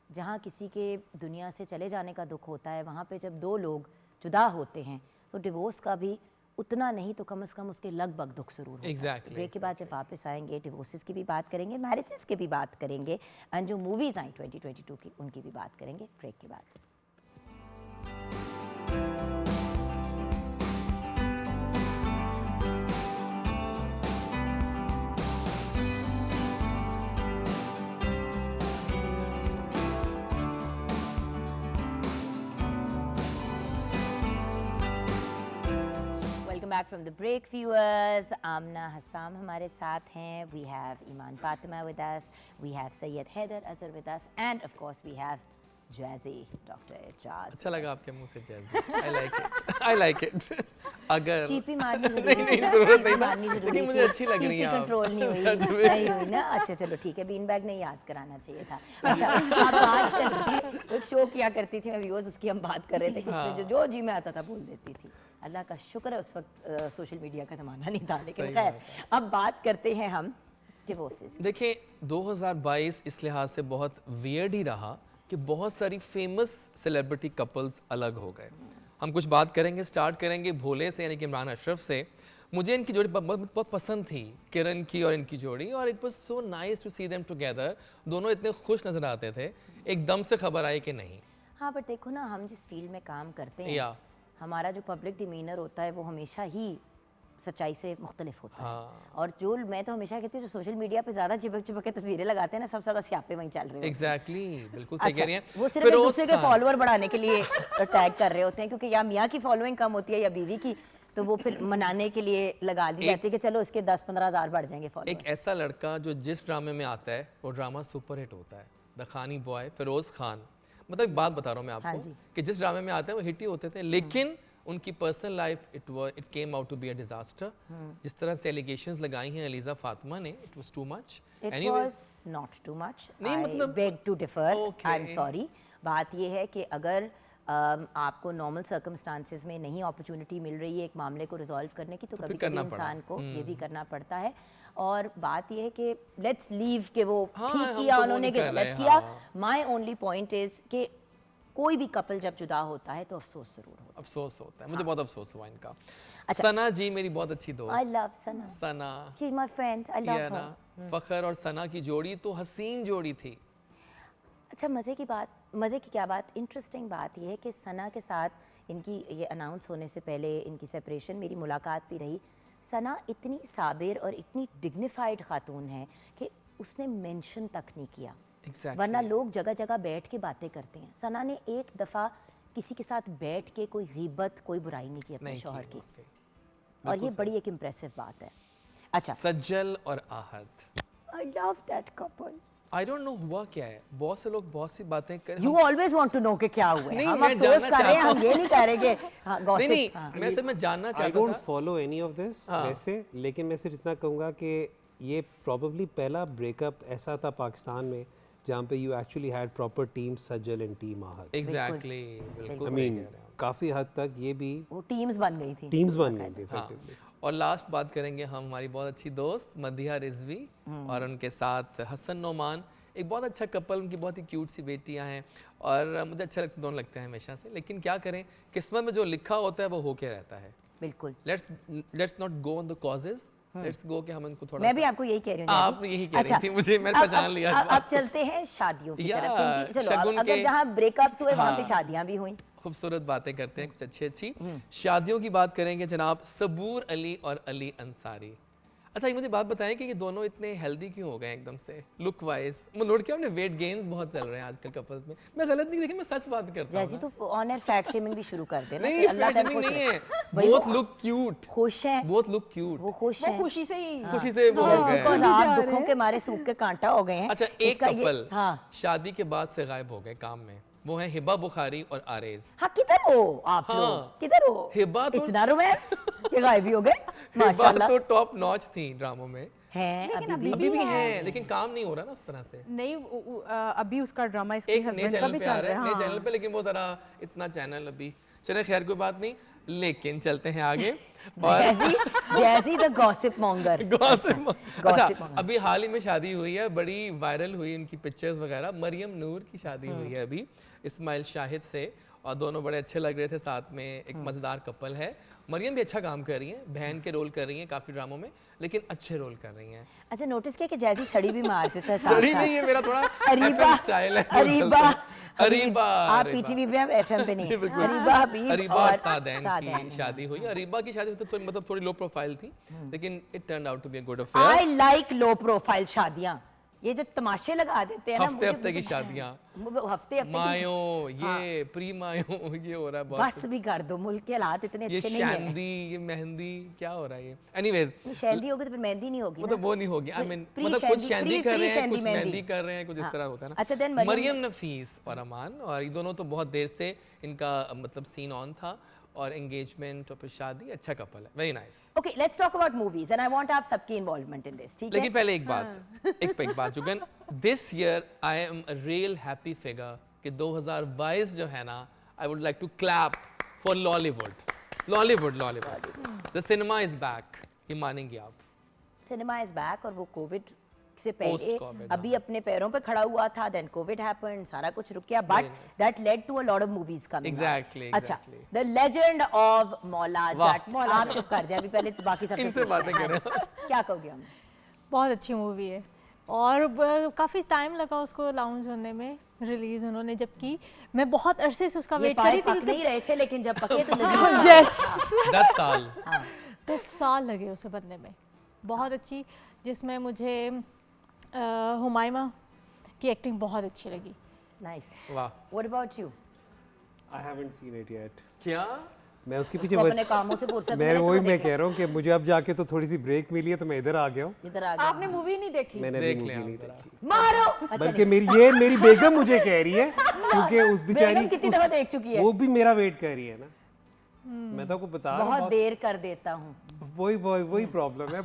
जहाँ किसी के दुनिया से चले जाने का दुख होता है, वहाँ पे जब दो लोग जुदा होते हैं तो डिवोर्स का भी उतना नहीं तो कम से कम उसके लगभग दुख जरूर होता है। Exactly, ब्रेक के बाद जब वापस आएंगे डिवोर्सेस की भी बात करेंगे, मैरिजेस की भी बात करेंगे, एंड जो मूवीज़ आई 2022 की उनकी भी बात करेंगे ब्रेक के बाद। Back from the break, viewers. Amna Hassam हमारे साथ हैं. We have Iman Fatima with us. We have Sayyed Haider Azhar with us, and of course we have Jazzy, Dr. Ijaz. अच्छा लगा आपके मुंह से जैज़ी। I like it. अगर चीपी मारनी जरूरी थी ना, जरूरत नहीं चीपी मारनी ना, जरूरी लेकिन थी। मुझे अच्छी लग रही है आप। कंट्रोल नहीं हुई, सच में। नहीं हुई ना। अच्छा चलो ठीक है, बीन बैग नहीं याद कराना चाहिए था। अच्छा, आप बात करते एक शो किया करती थी मैं, व्यूअर्स, उसकी हम बात कर रहे थे कि उसमें जो जी में आता था बोल देती थी। अल्लाह का शुक्र है उस वक्त सोशल मीडिया का ज़माना नहीं था, लेकिन खैर अब बात करते हैं हम डिवोर्सेस। देखिए 2022 इस लिहाज से बहुत वियर्ड ही रहा कि बहुत सारी फेमस सेलिब्रिटी कपल्स अलग हो गए। हम कुछ बात करेंगे, स्टार्ट करेंगे भोले से, यानी कि इमरान अशरफ से। मुझे इनकी जोड़ी बहुत पसंद थी, किरण की और इनकी जोड़ी, और it was so nice to see them together. दोनों इतने खुश नजर आते थे। एकदम से खबर आई कि नहीं। हाँ, बट देखो ना, हम जिस फील्ड में काम करते हैं, या हमारा जो पब्लिक डिमीनर होता है वो हमेशा ही सच्चाई से मुख्तलिफ होता हाँ। है। और जो मैं तो हमेशा कहती हूँ, जो सोशल मीडिया पे ज़्यादा चिपक के तस्वीरें लगाते हैं ना, सबसे ज़्यादा स्यापे वहीं चल रहे होते हैं। एग्जैक्टली, बिल्कुल सही कह रही हैं। वो सिर्फ एक दूसरे के फॉलोअर बढ़ाने के लिए टैग कर रहे होते हैं, क्योंकि या मियाँ की फॉलोइंग कम होती है या बीवी की, तो वो फिर मनाने के लिए लगा दी जाती है कि चलो इसके 10-15 हज़ार बढ़ जाएंगे फॉलोअर। एक ऐसा लड़का जो जिस ड्रामे में आता है वो ड्रामा सुपर हिट होता है। द खानी बॉय, फिरोज खान। मतलब एक बात बता रहा हूँ मैं आपको कि जिस ड्रामे में आते हैं वो हिट ही होते थे, लेकिन उनकी personal life it came out to be a disaster. जिस तरह से एलिगेशंस लगाई हैं अलीजा फातिमा ने, it was too much. It was not too much. नहीं, मतलब beg to differ, I am sorry. बात ये है कि अगर आपको नॉर्मल सर्कमस्टांसेस में नहीं अपॉर्चुनिटी मिल रही है एक मामले को रिजॉल्व करने की, तो कभी कभी इंसान को ये भी करना पड़ता है। और बात ये है कि लेट्स लीव के वो ठीक किया उन्होंने, कि गलत किया। माय ओनली पॉइंट इज कि कोई भी कपल जब जुदा होता है तो अफसोस जरूर होता है। अफसोस होता है, मुझे बहुत अफसोस हुआ इनका। सना जी मेरी बहुत अच्छी दोस्त। I love Sana. Sana she is my friend, I love her. Fakhar और सना की जोड़ी तो हसीन जोड़ी थी। अच्छा, मज़े की क्या बात, इंटरेस्टिंग बात यह है कि सना के साथ इनकी ये अनाउंस होने से पहले इनकी सेपरेशन मेरी मुलाकात भी रही। सना इतनी साबिर और इतनी डिग्निफाइड खातून है कि उसने मेंशन तक नहीं किया। वरना लोग जगह जगह बैठ के बातें करते हैं। सना ने एक दफ़ा किसी के साथ बैठ के कोई गीबत, कोई बुराई नहीं की अपने शौहर की, और ये बड़ी एक इम्प्रेसिव बात है। अच्छा, सज्जल और आहत, I love that couple. I don't know हुआ क्या है, बहुत से लोग बहुत सी बातें कर। You always want to know कि क्या हुआ है। नहीं, हम मैं अफसोस जानना कर रहे हैं, हम चाहता ये नहीं कह रहे कि हाँ, gossip, नहीं, हाँ। मैं सिर्फ मैं जानना चाहता I था। don't follow any of this वैसे, लेकिन मैं सिर्फ इतना कहूँगा कि ये probably पहला ब्रेकअप ऐसा था पाकिस्तान में जहाँ पे you actually had proper team Sajal and team आहत। Exactly, बिल्कुल I mean, काफ़ी हद तक ये भी वो टीम्स बन गई थी। टीम्स बन गई थी हाँ। effectively। और लास्ट बात करेंगे हम हमारी बहुत अच्छी दोस्त मदिहा रिजवी और उनके साथ हसन नोमान, एक बहुत अच्छा कपल, उनकी बहुत ही क्यूट सी बेटियां हैं और मुझे अच्छा दोनों लगते हैं हमेशा से। लेकिन क्या करें, किस्मत में जो लिखा होता है वो होके रहता है। बिल्कुल। Let's not go on the causes, let's go कि हम इनको थोड़ा, मैं भी आपको यही कह रही हूँ। आप यही कह रही थी, मुझे मैंने पहचान लिया। अब चलते हैं शादियों की तरफ, क्योंकि चलो अगर जहाँ ब्रेकअप्स हुए वहाँ पे शादियाँ भी हुई। खूबसूरत बातें करते हैं कुछ अच्छी अच्छी। शादियों की बात करेंगे जनाब सबूर अली और अली अंसारी। अच्छा, ये मुझे बात बताएं कि ये दोनों इतने हेल्दी क्यों हो गए एकदम से लुक वाइज? नोट किया आपने, वेट गेन्स बहुत चल रहे हैं आजकल कपल्स में। मैं गलत नहीं, देखिए मैं सच बात करता हूं। जैसे तो ऑन एयर फैट शेमिंग भी शुरू कर देना। नहीं, फैट शेमिंग नहीं है, बोथ लुक क्यूट, खुश हैं, बोथ लुक क्यूट, वो खुश हैं, खुशी से ही, खुशी से वो हो गए बिकॉज़ आप दुखों के मारे सूख के कांटा हो गए हैं। अच्छा, एक कपल शादी के बाद से गायब हो गए काम में, वो है हिबा बुखारी और आरेज। हाँ, किधर हो आप लोग? किधर हो? हिबा तो इतना रोमांस, ये गायब ही हो गए। हिबा माशाल्लाह तो टॉप नॉच थी ड्रामों में, हैं, अभी भी है, लेकिन काम नहीं हो रहा ना उस तरह से। नहीं, अभी उसका ड्रामा इसके एक नए हस्बैंड का चैनल भी पे चल आ रहा रहा है, है। नए चैनल पे, लेकिन वो जरा इतना चैनल अभी चले, खैर कोई बात नहीं। लेकिन चलते हैं आगे। जैसी द गॉसिप मॉन्गर। अच्छा, अभी हाल ही में शादी हुई है, बड़ी वायरल हुई उनकी पिक्चर्स वगैरह। मरियम नूर की शादी हुई है अभी इस्माइल शाहिद से, और दोनों बड़े अच्छे लग रहे थे साथ में, एक मजेदार कपल है। मरियम भी अच्छा काम कर रही हैं, बहन के रोल कर रही हैं काफी ड्रामों में, लेकिन अच्छे रोल कर रही हैं। अच्छा, नोटिस किया कि जैसी सड़ी भी मार देता है। सड़ी नहीं है, मेरा थोड़ा अरीबा स्टाइल है। अरीबा, आप पीटीवी पे हैं, एफएम पे नहीं। अरीबा और सादैन की शादी हुई। अरीबा की शादी तो मतलब थोड़ी लो प्रोफाइल थी, लेकिन it turn out to be a good affair. I like low profile शादियां, ये जो तमाशे लगा देते हैं ना, हफ्ते हफ्ते की शादियां, हफ्ते मायो, ये प्री मायो, ये हो रहा है बहुत। बस भी कर दो, मुल्क के हालात इतने अच्छे नहीं हैं। ये मेहंदी क्या हो रहा है ये? एनीवेज, शहदी होगी तो फिर मेहंदी नहीं होगी ना। मतलब वो नहीं होगी, आई मीन मतलब कुछ शहदी कर रहे हैं, कुछ मेहंदी कर रहे हैं, कुछ इस तरह होता है ना। अच्छा, देन मरियम नफीस और अमान, और ये दोनों तो बहुत देर से इनका मतलब सीन ऑन था, और एंगेजमेंट और फिर शादी, अच्छा कपल है, very nice. Okay, let's talk about movies and I want आप सबकी इन्वॉल्वमेंट इन दिस, ठीक है? लेकिन पहले एक बात Jugan, this year I am a real happy figure कि 2022 जो है ना, I would like to clap for Lollywood. The cinema is back, ये मानेंगे आप? सिनेमा इज बैक, और वो कोविड से पहले अभी अपने पैरों पे खड़ा हुआ था, देन कोविड हैपेंड, सारा कुछ रुक गया, but that led to a lot of movies coming. Exactly. अच्छा, the legend of Maula Jatt. आप चुप कर जाए, अभी पहले तो बाकी सब इनसे बातें करें। क्या कहोगे हम? बहुत अच्छी मूवी है, और काफ़ी टाइम लगा उसको लॉन्च होने में, रिलीज उन्होंने जब की, मैं बहुत अरसे से उसका वेट कर रही थी। नहीं रहे थे, लेकिन जब पके तो 10 साल लगे उसे बनने में। बहुत अच्छी, जिसमें मुझे हुमायमा की एक्टिंग बहुत अच्छी लगी। नाइस, वाह। What about you? I haven't seen it yet. क्या? मैं उसके पीछे अपने कामों से फुर्सत मैं वही मैं कह रहा हूँ कि मुझे अब जाके तो थोड़ी सी ब्रेक मिली है, तो मैं इधर आ गया हूँ। इधर आ गया। आपने मूवी नहीं देखी? मैंने भी मूवी नहीं देखी। मारो। बल्कि मेरी बेगम मुझे कह रही है, क्योंकि उस बेचारी कितनी दफा देख चुकी है, वो भी मेरा वेट कर रही है ना। मैं तो आपको बता रहा हूँ, बहुत देर कर देता हूँ। वही प्रॉब्लम है।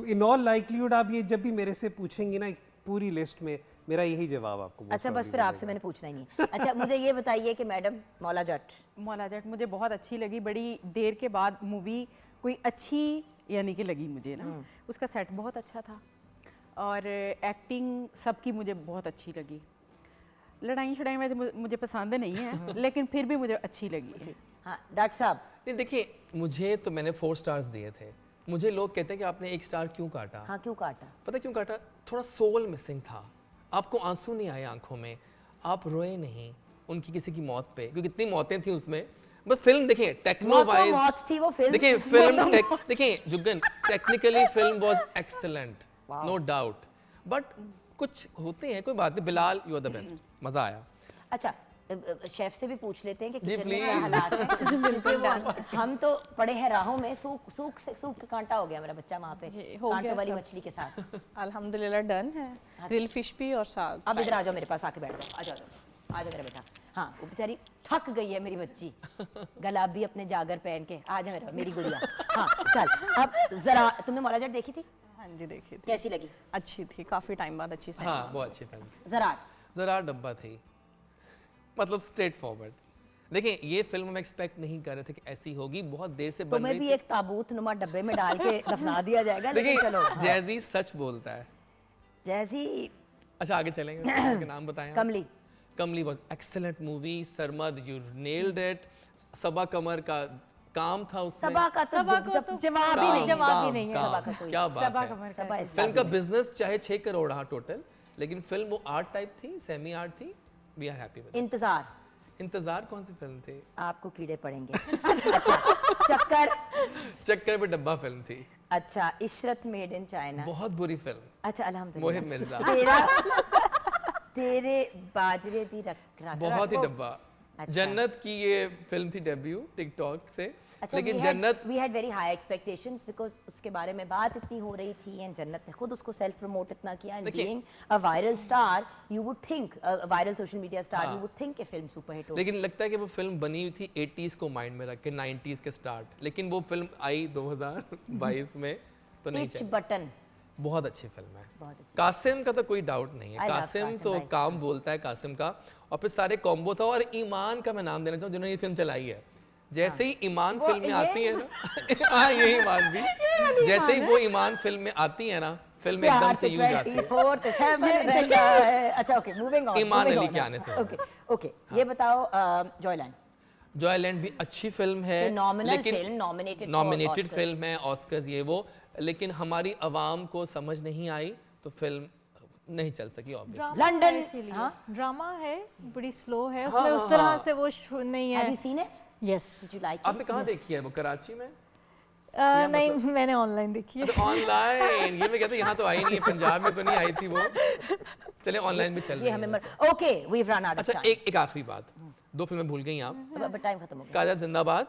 इन ऑल लाइकलीहुड आप ये जब भी मेरे से पूछेंगी ना पूरी लिस्ट में, मेरा यही जवाब आपको। अच्छा, बस फिर आपसे मैंने पूछना ही नहीं। अच्छा, मुझे ये बताइए कि मैडम मौला जट मुझे बहुत अच्छी लगी, बड़ी देर के बाद मूवी कोई अच्छी यानी कि लगी मुझे ना। उसका सेट बहुत अच्छा था, और एक्टिंग सबकी मुझे बहुत अच्छी लगी। लड़ाई शड़ाई में मुझे पसंद नहीं है, लेकिन फिर भी मुझे अच्छी लगी। हाँ, डॉक्टर साहब। नहीं, देखिए, मुझे तो मैंने 4 स्टार्स दिए थे। मुझे लोग कहते हैं कि आपने 1 स्टार क्यों काटा? हाँ, क्यों काटा? पता क्यों काटा? थोड़ा सोल मिसिंग था, आपको आंसू नहीं आए आंखों में, आप रोए नहीं उनकी किसी की मौत पे, क्योंकि इतनी मौतें थी उसमें, बस फिल्म देखिए टेक्नो मौत तो वाइज मौत थी वो फिल्म। देखिए फिल्म देखिए जुगन टेक्निकली फिल्म was excellent no doubt but कुछ होते हैं कोई बात नहीं Bilal you are the best मजा आया अच्छा शेफ से भी पूछ लेते हैं कि जी, किचन में क्या please। हालात हैं क्योंकि वो- हम तो पड़े हैं राहों में सूख का कांटा हो गया मेरा बच्चा वहाँ पे हो कांटों गया वाली सब। मछली के साथ अल्हम्दुलिल्लाह डन है ग्रिल फिश भी और साग अब इधर आ जाओ मेरे पास आके बैठ जाओ आ जाओ मेरा बेटा हाँ वो बेचारी थक गई है मेरी बच्ची गुलाबी अपने जागर पहन के आ जा मेरी गुड़िया हाँ चल अब जरा तुमने मौला जट देखी थी हाँ जी देखी थी कैसी लगी अच्छी थी काफ़ी टाइम बाद अच्छी हाँ वो अच्छी फिल्म जरा डब्बा थी मतलब स्ट्रेट फॉरवर्ड देखिए ये फिल्म हम एक्सपेक्ट नहीं कर रहे थे कि ऐसी होगी बहुत देर से बन तुम्हें रही भी थी एक ताबूत नुमा डब्बे में डाल के दफना दिया जाएगा लेकिन देखिए चलो हाँ। जैजी सच बोलता है जैसी अच्छा आगे चलेंगे उसके नाम बताएं आप। Kamli was excellent movie Sarmad you nailed it Saba Qamar का काम था उसमें सबा का तो जवाब ही नहीं है सबा का कोई क्या बात है सबा इस फिल्म का बिजनेस चाहे 6 करोड़ रहा टोटल लेकिन फिल्म वो आर्ट टाइप थी सेमी आर्ट थी वी आर हैप्पी विद इंतजार कौन सी फिल्म थी आपको कीड़े पड़ेंगे अच्छा चक्कर पे डब्बा फिल्म थी अच्छा इशरत मेड इन चाइना बहुत बुरी फिल्म अच्छा अल्हम्दुलिल्लाह मोहिब मिर्जा तेरे बाजरे दी बहुत ही डब्बा अच्छा। जन्नत की ये फिल्म थी डेब्यू टिकटॉक से अच्छा लेकिन Jannat we had very high expectations because उसके बारे में बात इतनी हो रही थी एंड जन्नत ने खुद उसको सेल्फ प्रमोट इतना किया and being a viral star you would think viral social media star you would think कि फिल्म सुपर हिट होगी लेकिन लगता है कि वो फिल्म बनी हुई थी 80s को माइंड में रख के 90s के स्टार्ट लेकिन वो फिल्म आई 2022 में तो नहीं चली बटन बहुत अच्छी फिल्म है कासिम का तो कोई डाउट नहीं है कासिम तो काम बोलता है कासिम का और फिर सारे कॉम्बो था और ईमान का मैं नाम देना चाहूँ जिन्होंने ये फिल्म चलाई है जैसे ही ईमान फिल्म में आती है ना हाँ ये ईमान भी जैसे ही वो ईमान फिल्म में आती है ना फिल्म एकदम से यूज आती है अच्छा ओके मूविंग ऑन ईमान अली के आने से ओके ये बताओ जॉयलैंड भी अच्छी फिल्म है लेकिन नॉमिनेटेड फिल्म है ऑस्कर्स ये वो लेकिन हमारी आवाम को समझ नहीं आई तो फिल्म नहीं चल सकी ऑब्वियसली लंदन ड्रामा है बड़ी स्लो है उसमें उस तरह से वो नहीं है have you seen it yes did you like आपने कहाँ देखी है वो कराची में नहीं मैंने ऑनलाइन देखी है ऑनलाइन ये मैं कहता यहाँ तो आई नहीं है पंजाब में तो नहीं आई थी वो चले ऑनलाइन भी चल ये हमें okay we have run out of अच्छा एक आखिरी बात 2 फिल्में भूल गई आप अब टाइम खत्म हो गया कायदा जिंदाबाद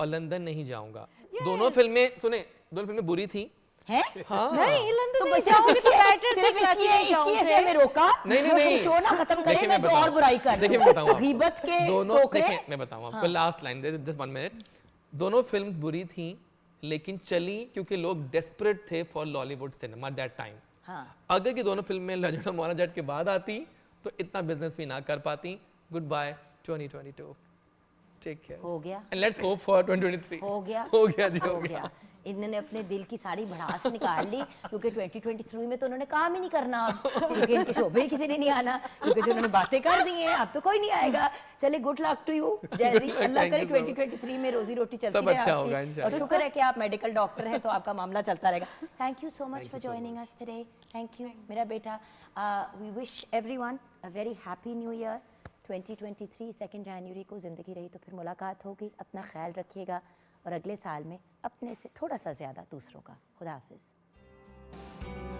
और लंदन नहीं जाऊंगा दोनों फिल्में सुने दोनों फिल्में बुरी थी हैं हाँ नहीं लंदन नहीं जाऊंगी तो बेटर से कराची नहीं जाऊंगी हमें रोका नहीं शो ना खत्म करें मैं और बुराई कर देखिए मैं बताऊं गीबत के दोनों देखिए मैं बताऊं आपको लास्ट लाइन जस्ट 1 मिनट दोनों फिल्म बुरी थी लेकिन चली क्योंकि लोग डेस्परेट थे for Lollywood cinema that time हाँ अगर की दोनों फिल्में लजट और मौला जट के बाद आती तो इतना बिजनेस भी ना कर पाती गुड बाय 2022 टेक केयर हो गया एंड लेट्स होप फॉर 2023 हो गया जी हो गया इन्होंने अपने दिल की सारी भड़ास निकाल ली क्योंकि 2023 में तो उन्होंने काम ही नहीं करना क्योंकि इनके शोबे में किसी ने नहीं आना क्योंकि जो उन्होंने बातें कर दी हैं अब तो कोई नहीं आएगा चले गुड लक टू यू जैसी अल्लाह करे 2023 में रोजी रोटी चलती सब रहे अच्छा आपकी। होगा इंशाल्लाह। और शुक्र है कि आप मेडिकल डॉक्टर हैं तो आपका मामला चलता रहेगा thank you so much for joining us today thank you मेरा बेटा we wish everyone a very happy new year 2023 2 जनवरी को ज़िंदगी रही तो फिर मुलाकात होगी अपना ख्याल रखिएगा और अगले साल में अपने से थोड़ा सा ज़्यादा दूसरों का खुदा हाफिज़